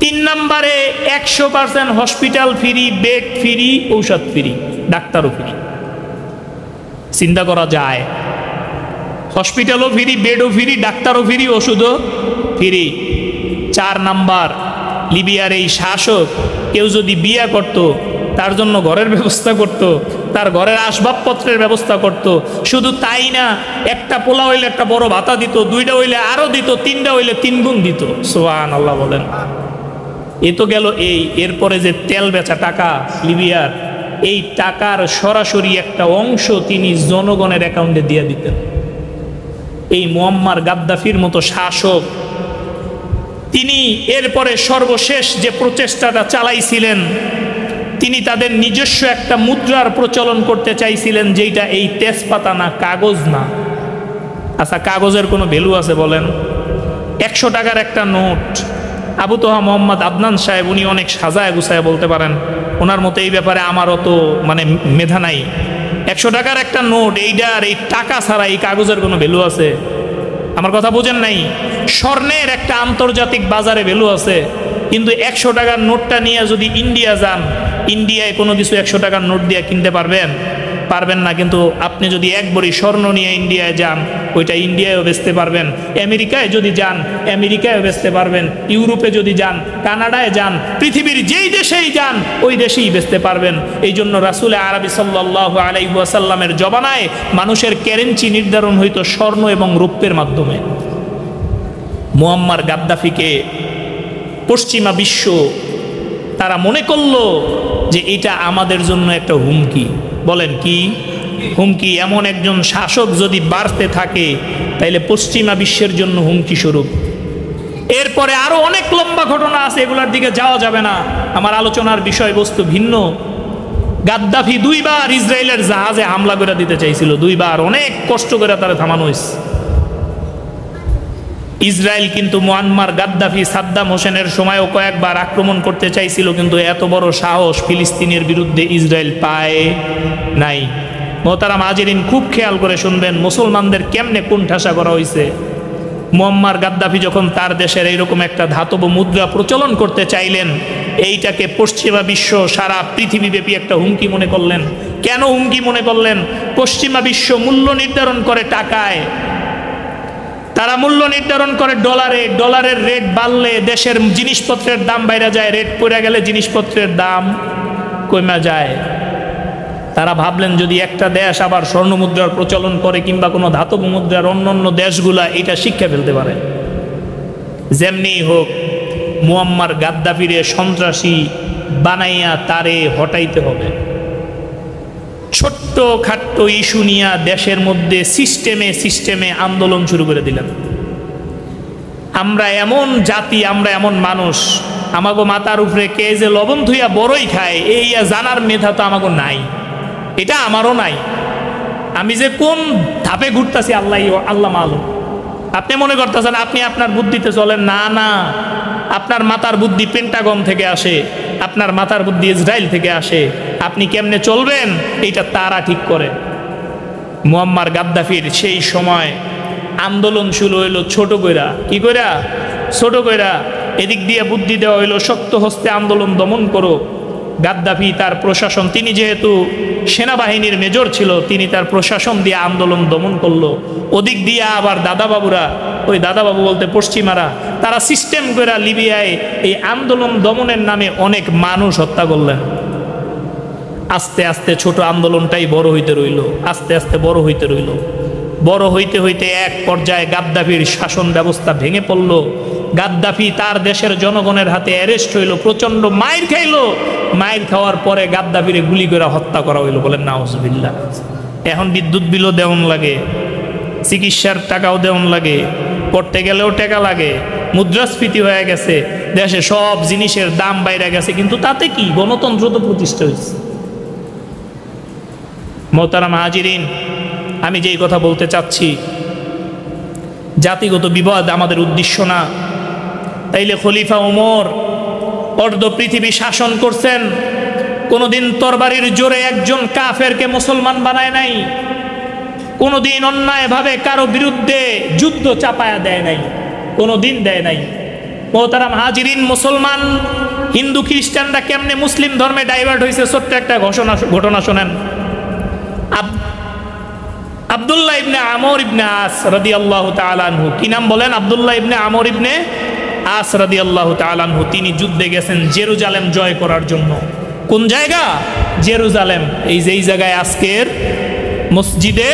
3 নম্বরে 100% হসপিটাল ফ্রি, বেড ফ্রি, ঔষধ ফ্রি, ডাক্তারও ফ্রি। চিন্তা করা যায়, হসপিটালও ফ্রি, বেডও ফ্রি, ডাক্তারও ফ্রি, ওষুধও ফ্রি। 4 নাম্বার, লিবিয়ার এই শাসক কেউ যদি বিয়ে করত তার জন্য ঘরের ব্যবস্থা করত, তার ঘরের আসবাবপত্রের ব্যবস্থা করত। শুধু তাই না, একটা পোলা হইলে একটা বড় ভাতা দিত, 2টা হইলে আরো দিত, 3টা হইলে 3 গুণ দিত। সুবহানাল্লাহ বলেন। এ তো গেল এই। এরপরে যে তেল বেচা টাকা লিবিয়ার, এই টাকার সরাসরি একটা অংশ তিনি জনগণের অ্যাকাউন্টে দিয়ে দিতেন। এই মুয়াম্মার গাদ্দাফির মতো শাসক তিনি এরপরে সর্বশেষ যে প্রচেষ্টাটা চালাইছিলেন, তিনি তাদের নিজস্ব একটা মুদ্রার প্রচলন করতে চাইছিলেন, যেটা এই তেজপাতা না, কাগজ না। আচ্ছা, কাগজের কোনো ভ্যালু আছে বলেন? 100 টাকার একটা নোট, আবু তোহা মোহাম্মদ আদনান সাহেব, উনি অনেক সাজায় গুছায় বলতে পারেন, ওনার মতো এই ব্যাপারে আমারও তো মেধা নাই। 100 টাকার একটা নোট, এইটার এই টাকা ছাড়া এই কাগজের কোনো ভ্যালু আছে? আমার কথা বোঝেন নাই? স্বর্ণের একটা আন্তর্জাতিক বাজারে ভ্যালু আছে, কিন্তু 100 টাকার নোটটা নিয়ে যদি ইন্ডিয়া যান, ইন্ডিয়ায় কোনো কিছু 100 টাকার নোট দিয়ে কিনতে পারবেন না। কিন্তু আপনি যদি 1 ভরি স্বর্ণ নিয়ে ইন্ডিয়ায় যান, ওইটা ইন্ডিয়ায়ও বেচতে পারবেন। আমেরিকায় যদি যান, আমেরিকায়ও বেচতে পারবেন। ইউরোপে যদি যান, কানাডায় যান, পৃথিবীর যেই দেশেই যান ওই দেশেই বেচতে পারবেন। এই জন্য রাসূল আরবি সাল্লাল্লাহু আলাইহি ওয়াসাল্লামের জমানায় মানুষের কারেন্সি নির্ধারণ হইতো স্বর্ণ এবং রৌপ্যের মাধ্যমে। মুয়াম্মার গাদ্দাফিকে পশ্চিমা বিশ্ব তারা মনে করলো যে এটা আমাদের জন্য একটা হুমকি। বলেন কি হুমকি? এমন একজন শাসক যদি বাড়তে থাকে তাইলে পশ্চিমা বিশ্বের জন্য হুমকি স্বরূপ। এরপরে আরো অনেক লম্বা ঘটনা আছে, এগুলোর দিকে যাওয়া যাবে না, আমার আলোচনার বিষয়বস্তু ভিন্ন। গাদ্দাফি 2 বার ইসরায়েলের জাহাজে হামলা করে দিতে চাইছিল, 2 বার, অনেক কষ্ট করে তারা থামানো হয়েছে। ইসরায়েল কিন্তু মুয়াম্মার গাদ্দাফি সাদ্দাম হোসেনের সময়ও কয়েকবার আক্রমণ করতে চাইছিল, কিন্তু এত বড় সাহস ফিলিস্তিনের বিরুদ্ধে ইসরায়েল পায় নাই। মোহতারাম হাজিরিন, খুব খেয়াল করে শুনবেন মুসলমানদের কেমনে কোণঠাসা করা হয়েছে। মুয়াম্মার গাদ্দাফি যখন তার দেশের এইরকম একটা ধাতব মুদ্রা প্রচলন করতে চাইলেন, এইটাকে পশ্চিমা বিশ্ব সারা পৃথিবীব্যাপী একটা হুমকি মনে করলেন। কেন হুমকি মনে করলেন? পশ্চিমা বিশ্ব মূল্য নির্ধারণ করে টাকায়, তারা মূল্য নির্ধারণ করে ডলারে। ডলারের রেট বাড়লে দেশের জিনিসপত্রের দাম বাইরে যায়, রেট পড়ে গেলে জিনিসপত্রের দাম কমে যায়। তারা ভাবলেন যদি একটা দেশ আবার স্বর্ণ মুদ্রার প্রচলন করে কিংবা কোনো ধাতব মুদ্রার অন্যান্য দেশগুলা এটা শিক্ষা ফেলতে পারে। যেমনি হোক মুয়াম্মার গাদ্দাফিরে সন্ত্রাসী বানাইয়া তারে হটাইতে হবে। ছোট্ট খাট্ট ইস্যু নিয়ে দেশের মধ্যে সিস্টেমে আন্দোলন শুরু করে দিলেন। আমরা এমন জাতি, আমরা এমন মানুষ, আমাগো মাথার উপরে কে যে লবণ ধুইয়া বড়ই খায় এই জানার মেধা তো আমাগো নাই, এটা আমারও নাই। আমি যে কোন ধাপে ঘুরতেছি আল্লাহ মালুম। আপনি মনে করতেছেন আপনি আপনার বুদ্ধিতে চলেন, না না, আপনার মাথার বুদ্ধি পেন্টাগন থেকে আসে, আপনার মাথার বুদ্ধি ইসরায়েল থেকে আসে। আপনি কেমনে চলবেন এটা তারা ঠিক করে। মুয়াম্মার গাদ্দাফির সেই সময় আন্দোলন শুরু হইল ছোট কইরা। কি কইরা? ছোট কইরা। এদিক দিয়ে বুদ্ধি দেওয়া হইল শক্ত হস্তে আন্দোলন দমন করো। গাদ্দাফি তার প্রশাসন, তিনি যেহেতু সেনাবাহিনীর মেজর ছিল, তিনি তার প্রশাসন দিয়ে আন্দোলন দমন করলো। ওদিক দিয়ে আবার দাদাবাবুরা, ওই দাদাবাবু বলতে পশ্চিমারা, তারা সিস্টেম করে লিবিয়ায় এই আন্দোলন দমনের নামে অনেক মানুষ হত্যা করলেন। আস্তে আস্তে ছোট আন্দোলনটাই বড় হইতে রইল, আস্তে আস্তে বড় হইতে রইল। বড় হইতে হইতে এক পর্যায়ে গাদ্দাফির শাসন ব্যবস্থা ভেঙে পড়ল। গাদ্দাফি তার দেশের জনগণের হাতে অ্যারেস্ট হইল, প্রচন্ড মাইর খাইল। মাইর খাওয়ার পরে গাদ্দাফিরে গুলি করে হত্যা করা হইল। বলেন নাউজুবিল্লাহ। এখন বিদ্যুৎ বিলও দেওয়ান লাগে, চিকিৎসার টাকাও দেওয়ান লাগে, পড়তে গেলেও টাকা লাগে, মুদ্রাস্ফীতি হয়ে গেছে, দেশে সব জিনিসের দাম বাইরে গেছে, কিন্তু তাতে কি? গণতন্ত্র তো প্রতিষ্ঠা হয়েছে। মোহতারাম হাজিরিন, আমি যেই কথা বলতে চাচ্ছি, জাতিগত বিবাদ আমাদের উদ্দেশ্য না। তাইলে খলিফা ওমর অর্ধ পৃথিবী শাসন করছেন, কোনোদিন তরবারির জোরে একজন কাফেরকে মুসলমান বানায় নাই, কোনোদিন অন্যায়ভাবে কারো বিরুদ্ধে যুদ্ধ চাপায়া দেয় নাই, কোনোদিন দেয় নাই। মোহতারাম হাজিরিন, মুসলমান হিন্দু খ্রিস্টানরা কেমনে মুসলিম ধর্মে ডাইভার্ট হয়েছে ছোট্ট একটা ঘটনা শোনেন। আব্দুল্লাহ ইবনে আমর ইবনে আস রাদিয়াল্লাহু তাআলা আনহু, কি নাম বলেন? আব্দুল্লাহ ইবনে আমর ইবনে আস রাদিয়াল্লাহু তাআলা আনহু, তিনি যুদ্ধে গেছেন জেরুজালেম জয় করার জন্য। কোন জায়গা? জেরুজালেম। এই যেই জায়গায় আজকের মসজিদে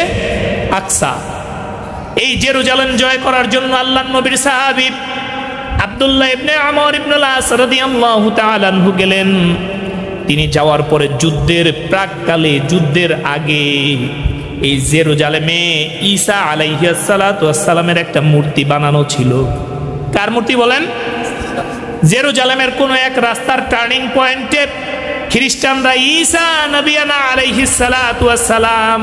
আকসা। এই জেরুজালেম জয় করার জন্য আল্লাহর নবীর সাহাবী আব্দুল্লাহ ইবনে আমর ইবনে আস রাদিয়াল্লাহু তাআলা আনহু গেলেন। তিনি যাওয়ার পরে যুদ্ধের প্রাককালে, যুদ্ধের আগে এই জেরুজালেমে ঈসা আলাইহিস সালাতু ওয়াস সালামের একটা মূর্তি বানানো ছিল। কার মূর্তি বলেন? জেরুজালেমের কোন এক রাস্তার টার্নিং পয়েন্টে খ্রিস্টানরা ঈসা নবিয়ানা আলাইহিস সালাতু ওয়াস সালাম,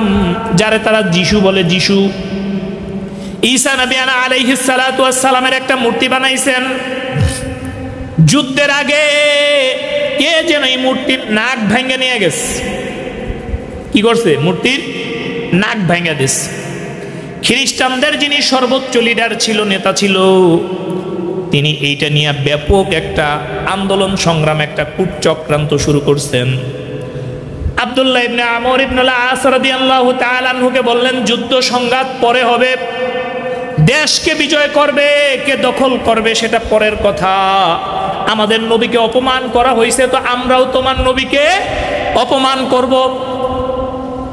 যারে তারা যিশু বলে, যিশু, ঈসা নবিয়ানা আলাইহিস সালাতু ওয়াস সালামের একটা মূর্তি বানাইছেন। যুদ্ধের আগে কে যেন এই মূর্তির নাক ভেঙে নিয়ে গেছে। কি করছে? মূর্তির নাক ভেঙে দিছে। খ্রিস্টানদের যিনি সর্বোচ্চ লিডার ছিল, নেতা ছিল, তিনি এইটা নিয়ে ব্যাপক একটা আন্দোলন সংগ্রাম, একটা কূট চক্রান্ত শুরু করছেন। আব্দুল্লাহ ইবনে আমর ইবনে আস রাদিয়াল্লাহু তাআলা আনহুকে বললেন, যুদ্ধ সংঘাত পরে হবে, দেশকে বিজয় করবে, কে দখল করবে সেটা পরের কথা। আমাদের নবীকে অপমান করা হয়েছে, তো আমরাও তোমার নবীকে অপমান করব।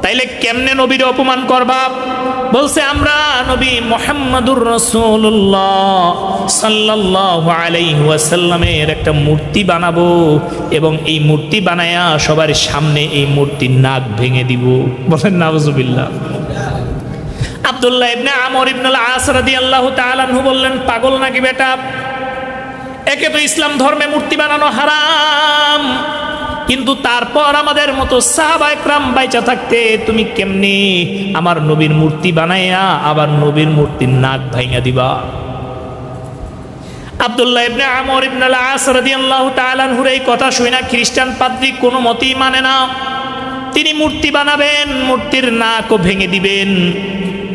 তাইলে কেমনে নবীর অপমান করবা? বলছে, আমরা নবী মুহাম্মাদুর রাসূলুল্লাহ সাল্লাল্লাহু আলাইহি ওয়াসাল্লামের একটা মূর্তি বানাবো এবং এই মূর্তি বানায়া সবার সামনে এই মূর্তির নাক ভেঙে দিব। বলেন নাউজুবিল্লাহ। আব্দুল্লাহ ইবনে আমর ইবনে আস রাদিয়াল্লাহু তাআলা আনহু বললেন, পাগল নাকি বেটা? একে তো ইসলাম ধর্মে মূর্তি বানানো হারাম, কিন্তু তারপর আমাদের মতো সাহাবা একরাম বাইচা থাকতে তুমি কেমনি আমার নবীর মূর্তি বানাইয়া আবার নবীর মূর্তির নাক ভাঙা দিবা? আব্দুল্লাহ ইবনে আমর ইবনে আস রাদিয়াল্লাহু তাআলা আনহুর এই কথা শুনে খ্রিস্টান পাদ্রী কোনো মতেই মানে না। তিনি মূর্তি বানাবেন, মূর্তির নাকও ভেঙে দিবেন,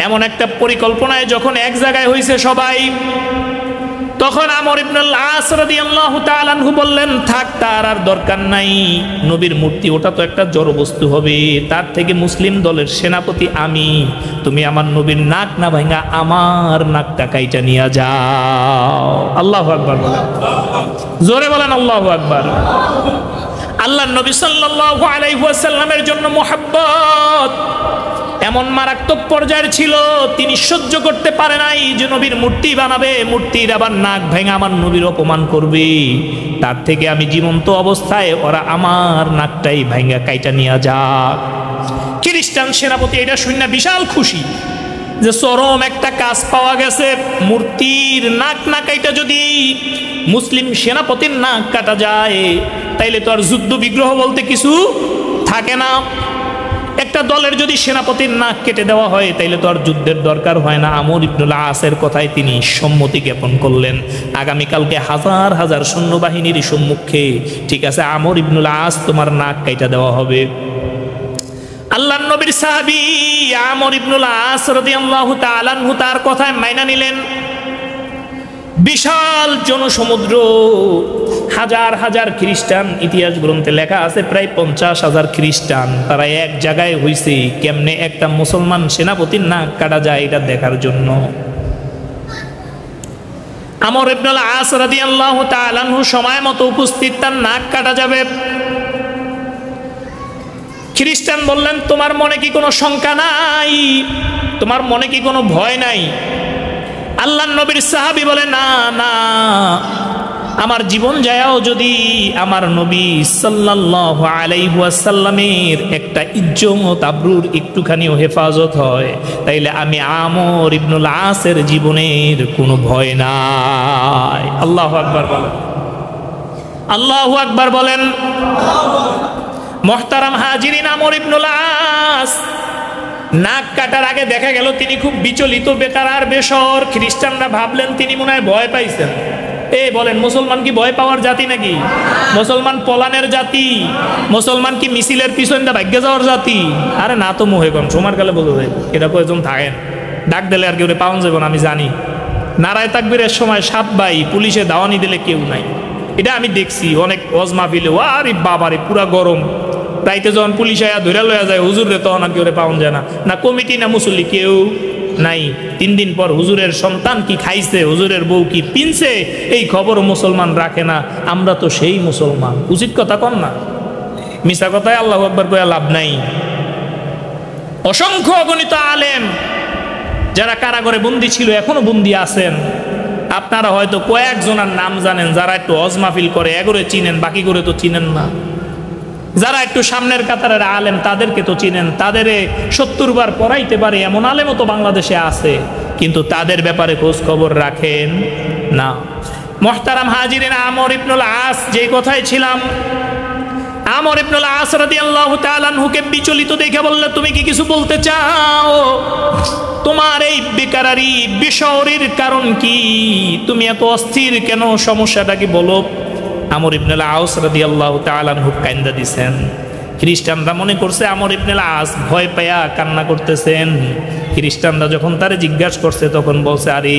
এমন একটা পরিকল্পনায় যখন এক জায়গায় হয়েছে সবাই, তখন আমর ইবনে আস রাদিয়াল্লাহু তাআলা আনহু বললেন, থাক, তার আর দরকার নাই। নবীর মূর্তি ওটা তো একটা জড় বস্তু হবে, তার থেকে মুসলিম দলের সেনাপতি আমি, তুমি আমার নবীর নাক না ভাঙা আমার নাকটা কাইটা নিয়ে যাও। আল্লাহু আকবার বলেন, জোরে বলেন আল্লাহু আকবার। আল্লাহর নবী সাল্লাল্লাহু আলাইহি ওয়াসাল্লামের জন্য মুহাব্বত এমন মারাত্মক পর্যায়ের ছিল, তিনি সহ্য করতে পারে নাই যে নবীর মূর্তি বানাবে, মূর্তির আবার নাক ভেঙে আমার নবীর অপমান করবে। তার থেকে আমি জীবন্ত অবস্থায় ওরা আমার নাকটাই ভেঙে কাইটা নিয়ে যাক। খ্রিস্টান সেনাপতি এটা শুনে বিশাল খুশি যে চরম একটা কাজ পাওয়া গেছে। মূর্তির নাক না কাইটা যদি মুসলিম সেনাপতির নাক কাটা যায়, তাইলে তো আর যুদ্ধ বিগ্রহ বলতে কিছু থাকে না। একটা দলের যদি সেনাপতির নাক কেটে দেওয়া হয়, তাইলে তো আর যুদ্ধের দরকার হয় না। আমর ইবনে আসের কথায় তিনি সম্মতি জ্ঞাপন করলেন। আগামীকালকে হাজার হাজার সৈন্যবাহিনীর সম্মুখে, ঠিক আছে, আমর ইবনে আস তোমার নাক কাইটা দেওয়া হবে। আল্লাহর নবীর সাহাবী আমর ইবনে আস রাদিয়াল্লাহু তাআলা আনহু তার কথায় মাইনা নিলেন। বিশাল জনসমুদ্র, হাজার হাজার খ্রিস্টান, ইতিহাস গ্রন্থে লেখা আছে প্রায় 50,000 খ্রিস্টান, তারা এক জায়গায় হইছে কেমনে একটা মুসলমান সেনাপতির নাক কাটা যায় এটা দেখার জন্য। আমর ইবনে আস রাদিয়াল্লাহু তাআলা আনহু সময় মতো উপস্থিত, তার নাক কাটা যাবে। খ্রিস্টান বললেন, তোমার মনে কি কোনো শঙ্কা নাই? তোমার মনে কি কোনো ভয় নাই? আল্লাহর নবীর সাহাবী বলে, না না, আমার জীবন যায়ও যদি আমার নবী সাল্লাল্লাহু আলাইহি ওয়াসাল্লামের একটা ইজ্জত আবরুর একটুখানিও হেফাজত হয়, তাইলে আমি আমর ইবনে আসের জীবনের কোনো ভয় নাই। আল্লাহু আকবার বলেন, আল্লাহু আকবার বলেন। মুহতারাম হাজিরিন, আমর ইবনে আস নাক কাটার আগে দেখা গেল তিনি খুব বিচলিত, বেকার আর বেসর। খ্রিস্টানরা ভাবলেন তিনি মনে হয় ভয় পাইছেন। বলেন, মুসলমান কি ভয় পাওয়ার জাতি নাকি? মুসলমান পলানের জাতি? মুসলমান কি মিছিলের পিছন দা ভাগ্যে যাওয়ার জাতি? আরে না তো, মুহে কম সময় কালে বলতে হয় এটা কয়েকজন থাকেন, ডাক দিলে আর কেউ পাওয়া যাবে না। আমি জানি নারায় তাকবীরের সময় 7 ভাই, পুলিশে দাওয়ানি দিলে কেউ নাই। এটা আমি দেখছি অনেক ওয়াজ মাহফিলে। আরে বাবারে, পুরা গরম। রাইতে যখন পুলিশ আয়া ধরে লয়া যায় হুজুর রে, তখন আর কেউ পাওয়া যায় না, না কমিটি না মুসল্লি, কেউ নাই। 3 দিন পর হুজুরের সন্তান কি খাইছে, হুজুরের বউ কি পিনছে, এই খবর মুসলমান রাখে না। আমরা তো সেই মুসলমান। উচিত কথা কন না, মিছা কথায় আল্লাহু আকবার কইয়া লাভ নাই। অসংখ্য অগণিত আলেম যারা কারাগারে বন্দী ছিল, এখনো বন্দী আছেন। আপনারা হয়তো কয়েকজনের নাম জানেন, যারা একটু হজ মাহফিল করে এগোরে চিনেন, বাকি করে তো চিনেন না। যারা একটু সামনের কাতারের আলেম তাদেরকে তো চিনেন, তাদের 70 বার পড়াইতে পারে এমন আলেমও তো বাংলাদেশে আছে, কিন্তু তাদের ব্যাপারে খোঁজ খবর রাখেন না। মুহতারাম হাজিরিন, আমর ইবনে আস যেই কথায় ছিলাম, আমর ইবনে আস রাদিয়াল্লাহু তাআলা আনহুকে বিচলিত দেখে বলল, তুমি কি কিছু বলতে চাও? তোমার এই বেকারারি বেশরির কারণ কি? তুমি এত অস্থির কেন? সমস্যাটা কি বলো? আমর ইবনে আস রাদিয়াল্লাহু তাআলা আনহু কান্দা দিছেন। খ্রিস্টানরা মনে করছে আমর ইবনে আস ভয় পায়া কান্না করতেছেন। খ্রিস্টানরা যখন তারে জিজ্ঞাসা করছে তখন বলছে, আরে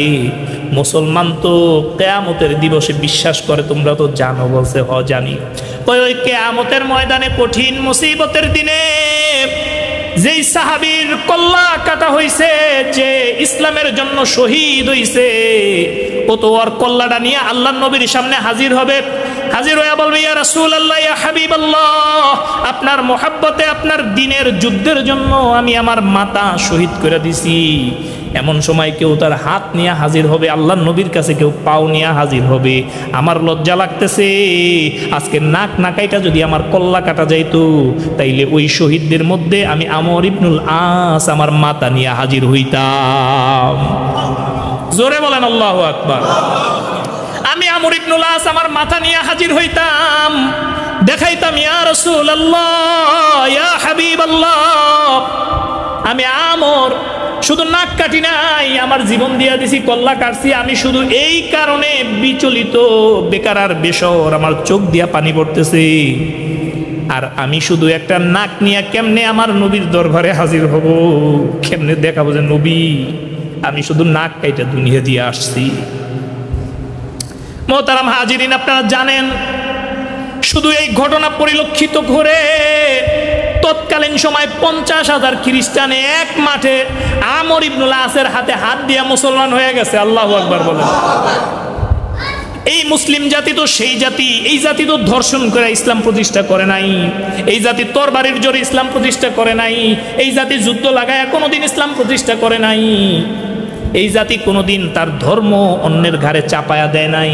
মুসলমান তো কিয়ামতের দিবসে বিশ্বাস করে, তোমরা তো জানো। বলছে, হ জানি। ওই কিয়ামতের ময়দানে কঠিন মুসিবতের দিনে যেই সাহাবীর কল্লা কাটা হইছে, যে ইসলামের জন্য শহীদ হইছে, ও তো ওর কল্লাটা নিয়ে আল্লাহর নবীর সামনে হাজির হবে। হাজির হয়ে বলবে, ইয়া রাসূলুল্লাহ, ইয়া হাবিবাল্লাহ, আপনার মোহাব্বতে আপনার দ্বীনের যুদ্ধের জন্য আমি আমার মাতা শহীদ করে দিছি। এমন সময় কেউ তার হাত নিয়ে হাজির হবে আল্লাহর নবীর কাছে, কেউ পাও নিয়ে হাজির হবে। আমার লজ্জা লাগতেছে, আজকে নাক নাকাইটা যদি আমার কল্লা কাটা যাইতো, তাইলে ওই শহীদদের মধ্যে আমি আমর ইবনুল আস আমার মাতা নিয়ে হাজির হইতাম। জোরে বলেন আল্লাহু আকবার। আমি আমর ইবনুল আস আমার মাথা নিয়ে হাজির হইতাম, দেখাইতাম, ইয়া রাসূলুল্লাহ, ইয়া হাবিবাল্লাহ, আমি আমর শুধু নাক কাটি নাই, আমার জীবন দিয়া দিছি, কল্লা কাটছি। আমি শুধু এই কারণে বিচলিত, বেকার আর বেসর, আমার চোখ দিয়া পানি পড়তেছে। আর আমি শুধু একটা নাক নিয়ে কেমনে আমার নবীর দরবারে হাজির হব, কেমনে দেখাবো যে নবী আমি শুধু নাক কাইটা দুনিয়া দিয়ে আসছি। মোহতারাম হাজিরিন, আপনারা জানেন, শুধু এই ঘটনা পরিলক্ষিত করে তৎকালীন সময় 50,000 খ্রিস্টান এক মাঠে আমর ইবনুল আসের হাতে হাত দিয়ে মুসলমান হয়ে গেছে। আল্লাহু আকবার বলেন। এই মুসলিম জাতি তো সেই জাতি, এই জাতি তো ধর্ষণ করে ইসলাম প্রতিষ্ঠা করে নাই, এই জাতি তরবারির জোরে ইসলাম প্রতিষ্ঠা করে নাই, এই জাতি যুদ্ধ লাগায় কোনোদিন ইসলাম প্রতিষ্ঠা করে নাই, এই জাতি কোনোদিন তার ধর্ম অন্যের ঘাড়ে চাপায়া দেয় নাই।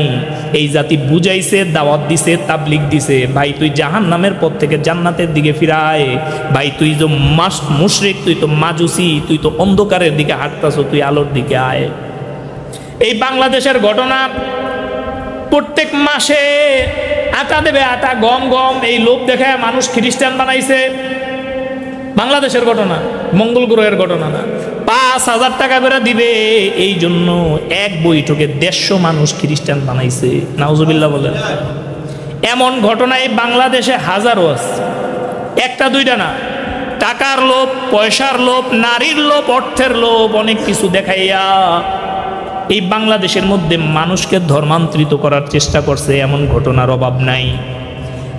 এই জাতি বুঝাইছে, দাওয়াত দিছে, তাবলিগ দিছে, ভাই তুই জাহান্নামের পথ থেকে জান্নাতের দিকে ফিরায়, ভাই তুই তো মুশরিক, তুই তো মাজুসি, তুই তো অন্ধকারের দিকে হাঁটতাছ, তুই আলোর দিকে আয়। এই বাংলাদেশের ঘটনা, প্রত্যেক মাসে আটা দেবে, আটা, গম গম, এই লোভ দেখায় মানুষ খ্রিস্টান বানাইছে। বাংলাদেশের ঘটনা, মঙ্গল গ্রহের ঘটনা না। 5,000 টাকা করে দিবে, এই জন্য এক বৈঠকে 150 মানুষ খ্রিস্টান বানাইছে। নাউজুবিল্লাহ বলেন। এমন ঘটনা এই বাংলাদেশে হাজারো আছে, একটা দুইটা না। টাকার লোভ, পয়সার লোভ, নারীর লোভ, অর্থের লোভ, অনেক কিছু দেখাইয়া এই বাংলাদেশের মধ্যে মানুষকে ধর্মান্তরিত করার চেষ্টা করছে। এমন ঘটনার অভাব নাই।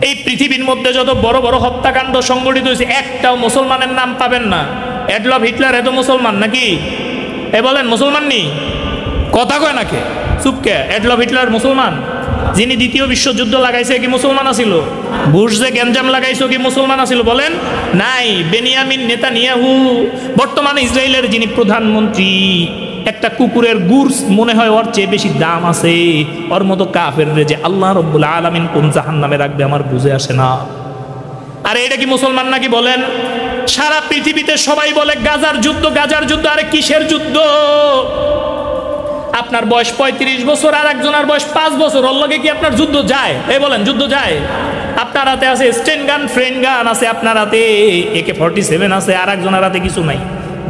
এই পৃথিবীর মধ্যে যত বড় বড় হত্যাকাণ্ড সংগঠিত হয়েছে, একটাও মুসলমানের নাম পাবেন না। অ্যাডলফ হিটলার এত মুসলমান নাকি? এ বলেন মুসলমান নি? কথা কয় নাকি? চুপকে। অ্যাডলফ হিটলার মুসলমান? যিনি দ্বিতীয় বিশ্বযুদ্ধ লাগাইছে কি মুসলমান আছিল? বুশ যে গ্যাঞ্জাম লাগাইছে কি মুসলমান আছিল? বলেন নাই। বেনিয়ামিন নেতানিয়াহু, বর্তমানে ইসরায়েলের যিনি প্রধানমন্ত্রী, একটা কুকুরের গুড় মনে হয় ওর চেয়ে বেশি দাম আছে। ওর মতো কাফের যে আল্লাহ রব্বুল আলামিন কোন জাহান্নামে রাখবে আমার বুঝে আসে না। আরে এটা কি মুসলমান নাকি বলেন? সারা পৃথিবীতে সবাই বলে গাজার যুদ্ধ, গাজার যুদ্ধ। আরে কিসের যুদ্ধ? আপনার বয়স 35 বছর আর একজনের বয়স 5 বছর, ওর লগে কি আপনার যুদ্ধ যায়? এই বলেন যুদ্ধ যায়? আপনার হাতে আছে স্টেন গান, ফ্রেন গান আছে, আপনার হাতে AK-47 আছে, আর একজনের হাতে কিছু নাই,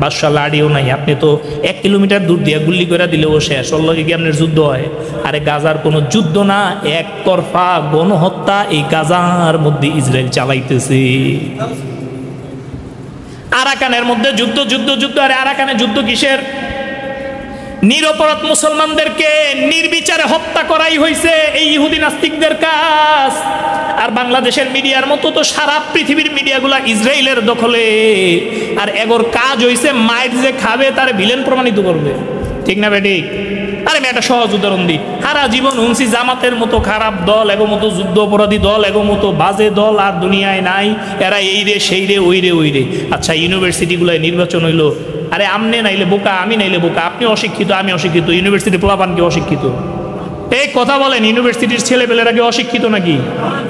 বাদশা লাড়িও নাই। আপনি তো 1 কিলোমিটার দূর দিয়ে গুল্লি করে দিলেও শেষ। ওর লগে কি আপনার যুদ্ধ হয়? আরে গাজার কোনো যুদ্ধ না, একতরফা গণহত্যা এই গাজার মধ্যে ইসরায়েল চালাইতেছে। আরাকানের মধ্যে যুদ্ধ, যুদ্ধ, যুদ্ধ। আরে আরাকানে যুদ্ধ কিসের? নিরপরাধ মুসলমানদেরকে নির্বিচারে হত্যা করাই হয়েছে এই ইহুদি নাস্তিকদের কাজ। আর বাংলাদেশের মিডিয়ার মতো তো সারা পৃথিবীর মিডিয়াগুলা ইসরায়েলের দখলে। আর এগোর কাজ হয়েছে মাইট যে খাবে তার ভিলেন প্রমাণিত করবে। ঠিক না বেঠিক? আরে আমি একটা সহজ উদাহরণ দিই। সারা জীবন হুনছি জামাতের মতো খারাপ দল, এগো মতো যুদ্ধ অপরাধী দল, এগো মতো বাজে দল আর দুনিয়ায় নাই। এরা এই রে সেই রে, ওই রে ওই রে। আচ্ছা, ইউনিভার্সিটিগুলোয় নির্বাচন হইলো, আরে আমনে নাইলে বোকা, আমি নাইলে বোকা, আপনি অশিক্ষিত, আমি অশিক্ষিত, ইউনিভার্সিটি পোলাপান কি অশিক্ষিত? এই কথা বলেন, ইউনিভার্সিটির ছেলেপেলেরা কি অশিক্ষিত নাকি?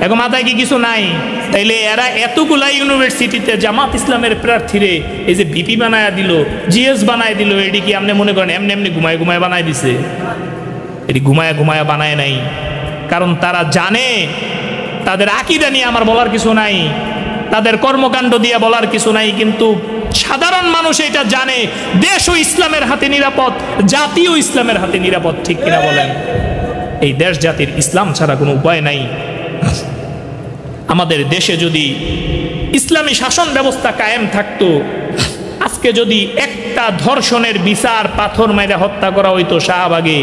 এখন মাথায় কি কিছু নাই? তাইলে এরা এতগুলা ইউনিভার্সিটিতে জামাত ইসলামের প্রার্থীরে এই যে ভিপি বানায় দিল, জিএস বানায় দিল, এটি কি আপনি মনে করেন এমনি এমনি ঘুমায় ঘুমায় বানায় দিছে? এটি ঘুমায় ঘুমায় বানায় নাই। কারণ তারা জানে তাদের আকীদা নিয়ে আমার বলার কিছু নাই, তাদের কর্মকাণ্ড দিয়ে বলার কিছু নাই। কিন্তু সাধারণ মানুষ এটা জানে দেশও ইসলামের হাতে নিরাপদ, জাতিও ইসলামের হাতে নিরাপদ। ঠিক কিনা বলেন? এই দেশ জাতির ইসলাম ছাড়া কোনো উপায় নাই। আমাদের দেশে যদি ইসলামী শাসন ব্যবস্থা কায়েম থাকতো, আজকে যদি একটা ধর্ষণের বিচার পাথর মেরে হত্যা করা হইতো শাহবাগে,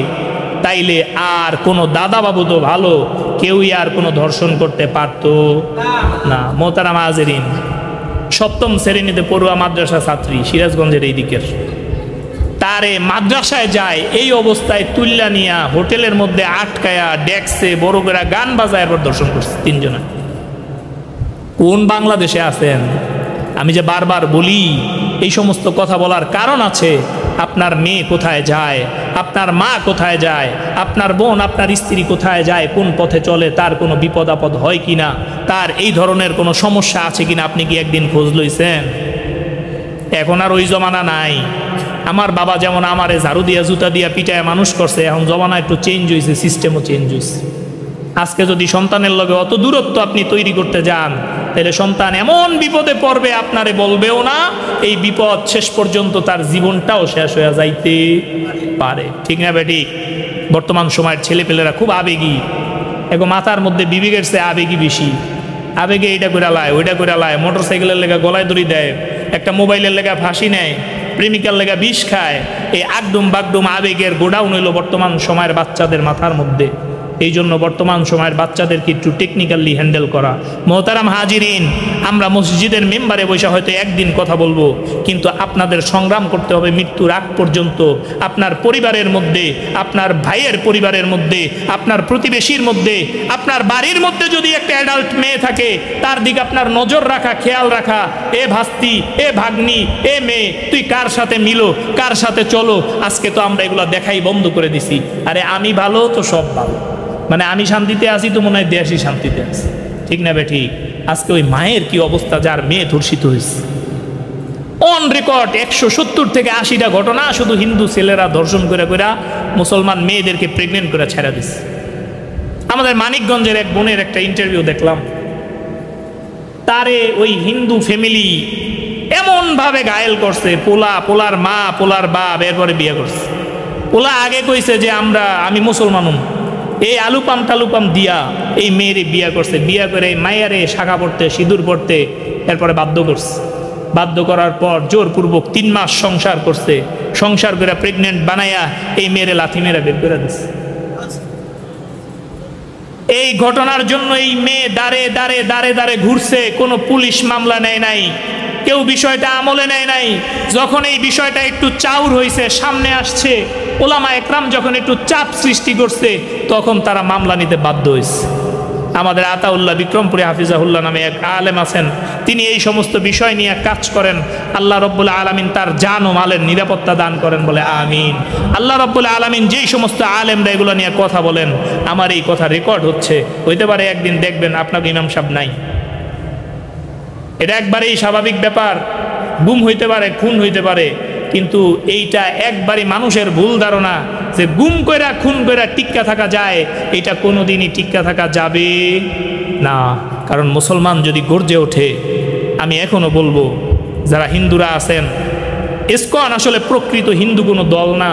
তাইলে আর কোনো দাদা বাবু তো ভালো, কেউই আর কোনো ধর্ষণ করতে পারতো না। মোহতারাম হাজেরিন, 7ম শ্রেণীতে পড়ুয়া মাদ্রাসা ছাত্রী, সিরাজগঞ্জের এই দিকের, তারে মাদ্রাসায় যায় এই অবস্থায় তুল্লা নিয়া হোটেলের মধ্যে আটকায়া ডেক্সে বড় করে গান বাজায় এরপর দর্শন করছে 3 জনে। কোন বাংলাদেশে আছেন? আমি যে বারবার বলি, এই সমস্ত কথা বলার কারণ আছে। আপনার মেয়ে কোথায় যায়, আপনার মা কোথায় যায়, আপনার বোন আপনার স্ত্রী কোথায় যায়, কোন পথে চলে, তার কোনো বিপদ আপদ হয় কিনা, তার এই ধরনের কোনো সমস্যা আছে কিনা আপনি কি একদিন খোঁজ লইছেন? এখন আর ওই জমানা নাই। আমার বাবা যেমন আমারে ঝাড়ু দিয়া জুতা দিয়া পিটায় মানুষ করছে, এখন জমানা একটু চেঞ্জ হয়েছে, সিস্টেমও চেঞ্জ হয়েছে। আজকে যদি সন্তানের লগে অত দূরত্ব আপনি তৈরি করতে যান, তাহলে সন্তান এমন বিপদে পড়বে, আপনারে বলবেও না, এই বিপদ শেষ পর্যন্ত তার জীবনটাও শেষ হয়ে যাইতে পারে। ঠিক না বেটি? বর্তমান সময়ের ছেলেপেলেরা খুব আবেগী, এখন মাথার মধ্যে বিবেকের চেয়ে আবেগী বেশি। আবেগে এইটা করে লায়, ওইটা করে লায়, মোটরসাইকেলের লেগা গলায় দড়ি দেয়, একটা মোবাইলের লেগা ফাঁসি নেয়, প্রেমিকার লেগা বিষ খায়। এই আগডুম বাগডুম আবেগের গোডাউন হইল বর্তমান সময়ের বাচ্চাদের মাথার মধ্যে। এই জন্য বর্তমান সময়ের বাচ্চাদেরকে একটু টেকনিক্যালি হ্যান্ডেল করা। মোহতারাম হাজিরিন, আমরা মসজিদের মেম্বারে বসে হয়তো একদিন কথা বলবো, কিন্তু আপনাদের সংগ্রাম করতে হবে মৃত্যুর আগ পর্যন্ত। আপনার পরিবারের মধ্যে, আপনার ভাইয়ের পরিবারের মধ্যে, আপনার প্রতিবেশীর মধ্যে, আপনার বাড়ির মধ্যে যদি একটা অ্যাডাল্ট মেয়ে থাকে, তার দিকে আপনার নজর রাখা, খেয়াল রাখা। এ ভাস্তি, এ ভাগ্নি, এ মেয়ে, তুই কার সাথে মিলো, কার সাথে চলো। আজকে তো আমরা এগুলো দেখাই বন্ধ করে দিছি। আরে আমি ভালো তো সব ভালো, মানে আমি শান্তিতে আছি তো মনে হয় দেশই শান্তিতে আছে। ঠিক না বেঠিক? আজকে ওই মায়ের কি অবস্থা যার মেয়ে ধর্ষিত হয়েছে। অন রেকর্ড 170 থেকে 80টা ঘটনা শুধু হিন্দু ছেলেরা ধর্ষণ করে করে মুসলমান মেয়েদেরকে প্রেগনেন্ট করে ছেড়ে দিচ্ছে। আমাদের মানিকগঞ্জের এক বোনের একটা ইন্টারভিউ দেখলাম, তারে ওই হিন্দু ফ্যামিলি এমনভাবে ঘায়েল করছে, পোলার মা, পোলার বাপ, এরপরে বিয়ে করছে। পোলা আগে কইছে যে আমি মুসলমান, এই আলুপাম টালুপাম দিয়া এই মেয়েরে বিয়া করছে। বিয়া করে মায়েরে শাখা পড়তে, সিঁদুর পড়তে, এরপরে বাধ্য করছে। বাধ্য করার পর জোরপূর্বক 3 মাস সংসার করছে। সংসার করে প্রেগনেন্ট বানাইয়া এই মেয়েরে লাথি মেরে বের করে দিচ্ছে। এই ঘটনার জন্য এই মেয়ে দাঁড়ে ঘুরছে, কোনো পুলিশ মামলা নেয় নাই, কেউ বিষয়টা আমলে নেয় নাই। যখন এই বিষয়টা একটু চাউর হয়েছে, সামনে আসছে, ওলামা একরাম যখন একটু চাপ সৃষ্টি করছে, তখন তারা মামলা নিতে বাধ্য হয়েছে। আমাদের আতাউল্লাহ বিক্রমপুরে হাফিজাহুল্লাহ নামে এক আলেম আছেন, তিনি এই সমস্ত বিষয় নিয়ে কাজ করেন। আল্লাহ রব্বুল আলামিন তার জান ও মালের নিরাপত্তা দান করেন, বলে আমিন। আল্লাহ রব্বুল আলামিন যেই সমস্ত আলেমরা এগুলো নিয়ে কথা বলেন, আমার এই কথা রেকর্ড হচ্ছে, হইতে পারে একদিন দেখবেন আপনাকে ইমাম সাহেব নাই। এটা একবারেই স্বাভাবিক ব্যাপার, গুম হইতে পারে, খুন হইতে পারে, কিন্তু এইটা একবারই মানুষের ভুল ধারণা যে গুম কইরা খুন কইরা টিক্কা থাকা যায়, এটা কোনোদিনই টিক্কা থাকা যাবে না। কারণ মুসলমান যদি গর্জে ওঠে, আমি এখনো বলবো যারা হিন্দুরা আছেন, ইসকন আসলে প্রকৃত হিন্দু কোনো দল না।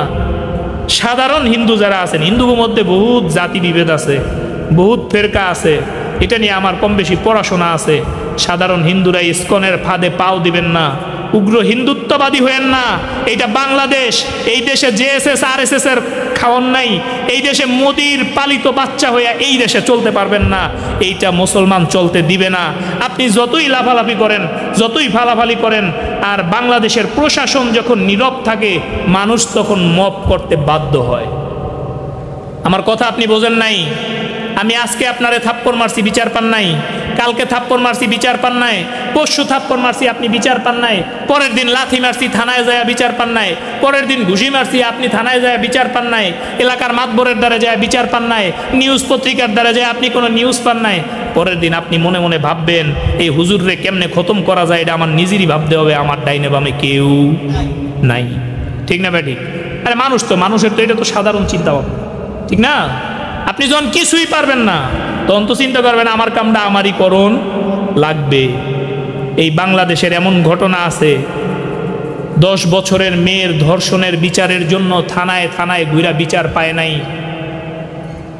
সাধারণ হিন্দু যারা আছেন, হিন্দুর মধ্যে বহুত জাতি বিভেদ আছে, বহুত ফেরকা আছে, এটা নিয়ে আমার কম বেশি পড়াশোনা আছে। সাধারণ হিন্দুরা ইসকনের ফাঁদে পাও দিবেন না, উগ্র হিন্দুত্ববাদী হয়েন না। এইটা বাংলাদেশ, এই দেশে জেএসএস আরএসএস এর খাওয়ান নাই, এই দেশে মোদির পালিত বাচ্চা হয়ে এই দেশে চলতে পারবেন না, এইটা মুসলমান চলতে দিবে না। আপনি যতই লাফালাফি করেন, যতই ফালাফালি করেন, আর বাংলাদেশের প্রশাসন যখন নীরব থাকে, মানুষ তখন মপ করতে বাধ্য হয়। আমার কথা আপনি বোঝেন নাই? আমি আজকে আপনারে থাপ্পড় মারছি, বিচার পান নাই। কালকে থাপ্পড় মারছি, বিচার পান নাই। পরশু থাপ্পড় মারছি, আপনি বিচার পান নাই। পরের দিন লাথি মারছি, থানায় যায় বিচার পান নাই। পরের দিন ঘুষি মারছি, আপনি থানায় যায় বিচার পান নাই। এলাকার মাতবরের দ্বারা যায় বিচার পান নাই। নিউজ পত্রিকার দ্বারা যায় আপনি কোনো নিউজ পান নাই। পরের দিন আপনি মনে মনে ভাববেন এই হুজুররে কেমনে খতম করা যায়, এটা আমার নিজেরই ভাবতে হবে, আমার ডাইনে বামে কেউ নাই। ঠিক না ভাই? ঠিক। আরে মানুষ তো, মানুষের তো এটা তো সাধারণ চিন্তা ভাবনা, ঠিক না? আপনি যখন কিছুই পারবেন না, তখন তো চিন্তা করবেন আমার কামটা আমারই করণ লাগবে। এই বাংলাদেশের এমন ঘটনা আছে, 10 বছরের মেয়ের ধর্ষণের বিচারের জন্য থানায় থানায় ঘুরা বিচার পায় নাই।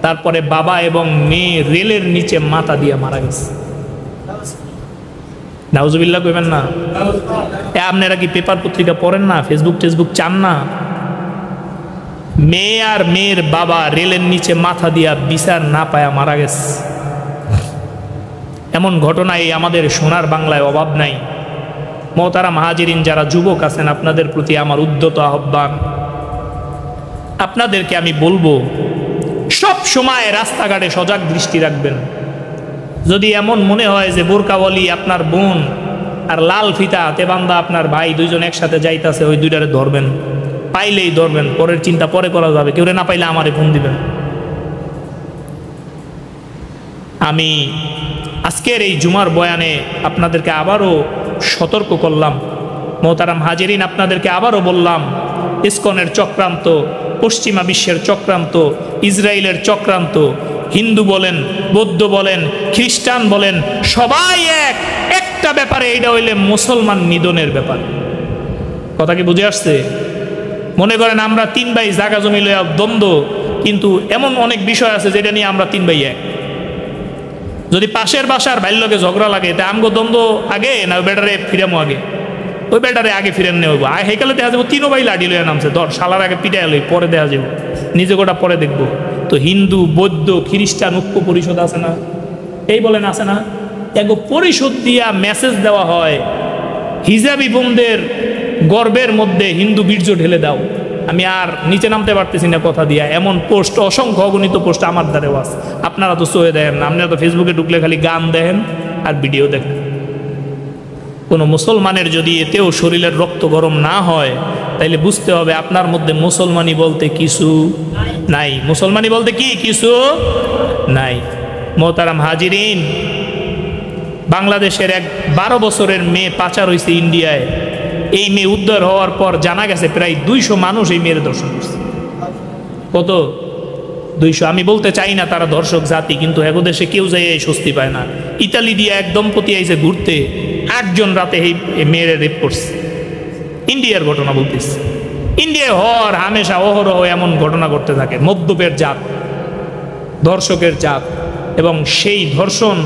তারপরে বাবা এবং মেয়ে রেলের নিচে মাথা দিয়ে মারা গেছে। নাউজুবিল্লাহ কইবেন না। আপনারা কি পেপার পত্রিকা পড়েন না, ফেসবুক টেসবুক চান না? মেয়ে আর মেয়ের বাবা রেলের নিচে মাথা দিয়া বিচার না পায়া মারা গেছে। এমন ঘটনায় আমাদের সোনার বাংলায় অভাব নাই। মোহতারাম হাজিরিন, যারা যুবক আছেন আপনাদের প্রতি আমার উদ্যত আহ্বান, আপনাদেরকে আমি বলবো সব সময় রাস্তাঘাটে সজাগ দৃষ্টি রাখবেন। যদি এমন মনে হয় যে বোরকাওয়ালি আপনার বোন আর লাল ফিতা হাতে বান্ধা আপনার ভাই দুইজন একসাথে যাইতাছে, ওই দুইটারে ধরবেন, পাইলেই ধরবেন, পরের চিন্তা পরে করা যাবে। কেউ না পাইলে আমারে ফোন দিবেন। আমি আজকের এই জুমার বয়ানে আপনাদেরকে আবারও সতর্ক করলাম। মোহতারাম হাজিরিন, আপনাদেরকে আবারও বললাম, ইসকনের চক্রান্ত, পশ্চিমা বিশ্বের চক্রান্ত, ইসরায়েলের চক্রান্ত, হিন্দু বলেন, বৌদ্ধ বলেন, খ্রিস্টান বলেন, সবাই একটা ব্যাপারে, এইটা হইলে মুসলমান নিধনের ব্যাপার। কথা কি বুঝে আসছে? মনে করেন আমরা 3 ভাই জায়গা জমি লইয়া দ্বন্দ্ব, কিন্তু এমন অনেক বিষয় আছে যেটা নিয়ে আমরা 3 ভাই এক। যদি পাশের বাসার ভাইলোকে ঝগড়া লাগে, তা আমগো দ্বন্দ্ব আগে না ওই বেটারে ফিরামো আগে? ওই বেটারে আগে ফিরেন নেব। হেকালে দেখা যাবো 3 ভাই লাঠি লইয়া নামছে, ধর শালার আগে পিটাই লই, পরে দেখা যাবো, নিজে গোটা পরে দেখবো। তো হিন্দু, বৌদ্ধ, খ্রিস্টান ঐক্য পরিষদ আছে না? এই বলেন আছে না? এক পরিষদ দিয়া মেসেজ দেওয়া হয়, হিজাবি বোনদের গর্বের মধ্যে হিন্দু বীর্য ঢেলে দাও। আমি আর নিচে নামতে পারতেছি না কথা দিয়া। এমন পোস্ট, অসংখ্য অগণিত পোস্ট আমার দ্বারেও আছে। আপনারা তো সয়ে দেন না, আপনারা তো ফেসবুকে ঢুকলে খালি গান দেখেন আর ভিডিও দেখেন। কোনো মুসলমানের যদি এতেও শরীরের রক্ত গরম না হয়, তাইলে বুঝতে হবে আপনার মধ্যে মুসলমানি বলতে কিছু নাই। মুসলমানি বলতে কি কিছু নাই। মোহতারাম হাজিরিন, বাংলাদেশের এক 12 বছরের মেয়ে পাচার হয়েছে ইন্ডিয়ায়। এই মেয়ে উদ্ধার হওয়ার পর জানা গেছে প্রায় 200 মানুষ এই মেয়ের দর্শন করছে। কত? 200। আমি বলতে চাই না তারা দর্শক জাতি, কিন্তু এগো দেশে কেউ যাই স্বস্তি পায় না। ইতালি দিয়ে এক দম্পতি আইছে ঘুরতে, 8 জন রাতে এই মেয়ের রেপ করছে। ইন্ডিয়ার ঘটনা বলতেছে। ইন্ডিয়ায় হর হামেশা অহরহ এমন ঘটনা ঘটতে থাকে। মদ্যপের জাত, ধর্ষকের জাত, এবং সেই ধর্ষণ,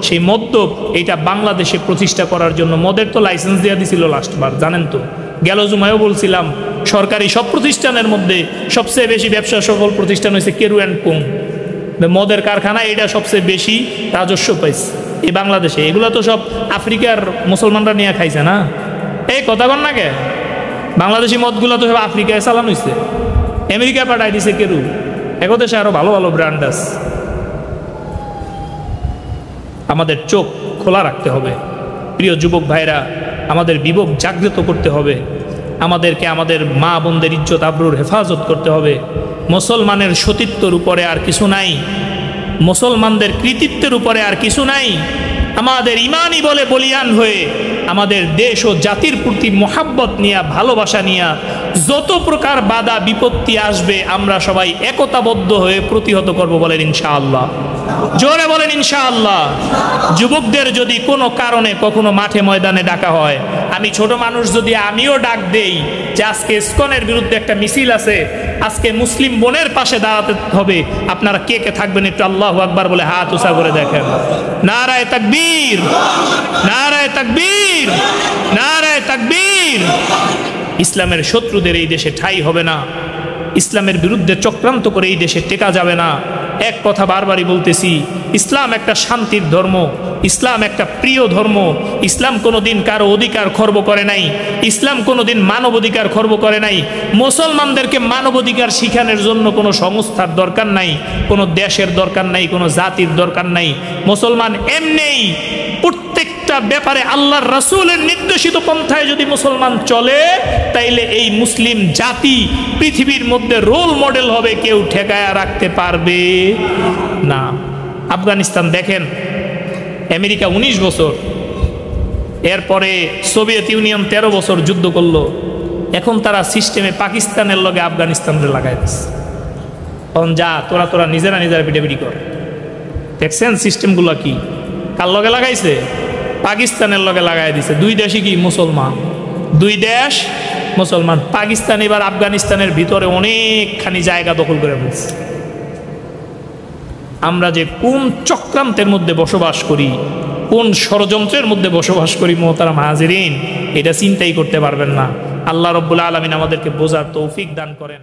সেই মদ্যপ, এটা বাংলাদেশে প্রতিষ্ঠা করার জন্য মদের তো লাইসেন্স দিয়ে দিছিল লাস্টবার, জানেন তো। গেল জুমায়ও বলছিলাম, সরকারি সব প্রতিষ্ঠানের মধ্যে সবচেয়ে বেশি ব্যবসা সফল প্রতিষ্ঠান হয়েছে কেরু অ্যান্ড কোং, মদের কারখানা। এটা সবচেয়ে বেশি রাজস্ব পাইছে এই বাংলাদেশে। এগুলো তো সব আফ্রিকার মুসলমানরা নিয়ে খাইছে না? এই কথা কন না কে? বাংলাদেশি মদগুলো তো সব আফ্রিকায় চালানো হয়েছে, আমেরিকায় পাঠাই দিছে কেরু। এগো দেশে আরো ভালো ভালো ব্র্যান্ড আছে। আমাদের চোখ খোলা রাখতে হবে প্রিয় যুবক ভাইরা, আমাদের বিবেক জাগ্রত করতে হবে, আমাদেরকে আমাদের মা বোনদের ইজ্জত আবরুর হেফাজত করতে হবে। মুসলমানের সতীত্বের উপরে আর কিছু নাই, মুসলমানদের কৃতিত্বের উপরে আর কিছু নাই। আমাদের ইমানই বলে বলিয়ান হয়ে, আমাদের দেশ ও জাতির প্রতি মোহাব্বত নিয়ে, ভালোবাসা নিয়ে যত প্রকার বাধা বিপত্তি আসবে, আমরা সবাই একতাবদ্ধ হয়ে প্রতিহত করব, বলেন ইনশাআল্লাহ। জোরে বলেন ইনশাআল্লাহ। যুবকদের যদি কোনো কারণে কখনো মাঠে ময়দানে ডাকা হয়, আমি ছোট মানুষ যদি আমিও ডাক দেই যে আজকে ইসকনের বিরুদ্ধে একটা মিছিল আছে, আজকে মুসলিম বোনের পাশে দাঁড়াতে হবে, আপনারা কে কে থাকবেন একটু আল্লাহু আকবার বলে হাত উঁচা করে দেখেন। নারায়ে তাকবীর, নারায়ে তাকবীর, নারায়ে তাকবীর। ইসলামের শত্রুদের এই দেশে ঠাঁই হবে না, ইসলামের বিরুদ্ধে চক্রান্ত করে এই দেশে টেকা যাবে না। এক কথা বারবারই বলতেছি, ইসলাম একটা শান্তির ধর্ম, ইসলাম একটা প্রিয় ধর্ম। ইসলাম কোনোদিন কারো অধিকার খর্ব করে নাই, ইসলাম কোনোদিন মানব অধিকার খর্ব করে নাই। মুসলমানদেরকে মানব অধিকার শিখানোর জন্য কোনো সংস্থার দরকার নাই, কোনো দেশের দরকার নাই, কোনো জাতির দরকার নাই। মুসলমান এমনিই প্রত্যেকটা ব্যাপারে আল্লাহর রাসূলের নির্দেশিত পন্থায় যদি মুসলমান চলে, তাইলে এই মুসলিম জাতি পৃথিবীর মধ্যে রোল মডেল হবে, কেউ ঠেকায়া রাখতে পারবে না। আফগানিস্তান দেখেন, আমেরিকা 19 বছর, এরপরে সোভিয়েত ইউনিয়ন 13 বছর যুদ্ধ করলো। এখন তারা সিস্টেমে পাকিস্তানের লগে আফগানিস্তানের লাগাই দিচ্ছে। এখন যা তোরা নিজেরা পিটাপিটি কর। দেখছেন সিস্টেমগুলো কি? কার লগে লাগাইছে? পাকিস্তানের লগে লাগাই দিছে। 2 দেশই কি মুসলমান, 2 দেশ মুসলমান। পাকিস্তান এবার আফগানিস্তানের ভিতরে অনেকখানি জায়গা দখল করে ফেলছে। আমরা যে কোন চক্রান্তের মধ্যে বসবাস করি, কোন ষড়যন্ত্রের মধ্যে বসবাস করি মোহতারাম হাজিরিন, এটা চিন্তাই করতে পারবেন না। আল্লাহ রব্বুল আলামিন আমাদেরকে বোঝার তৌফিক দান করেন।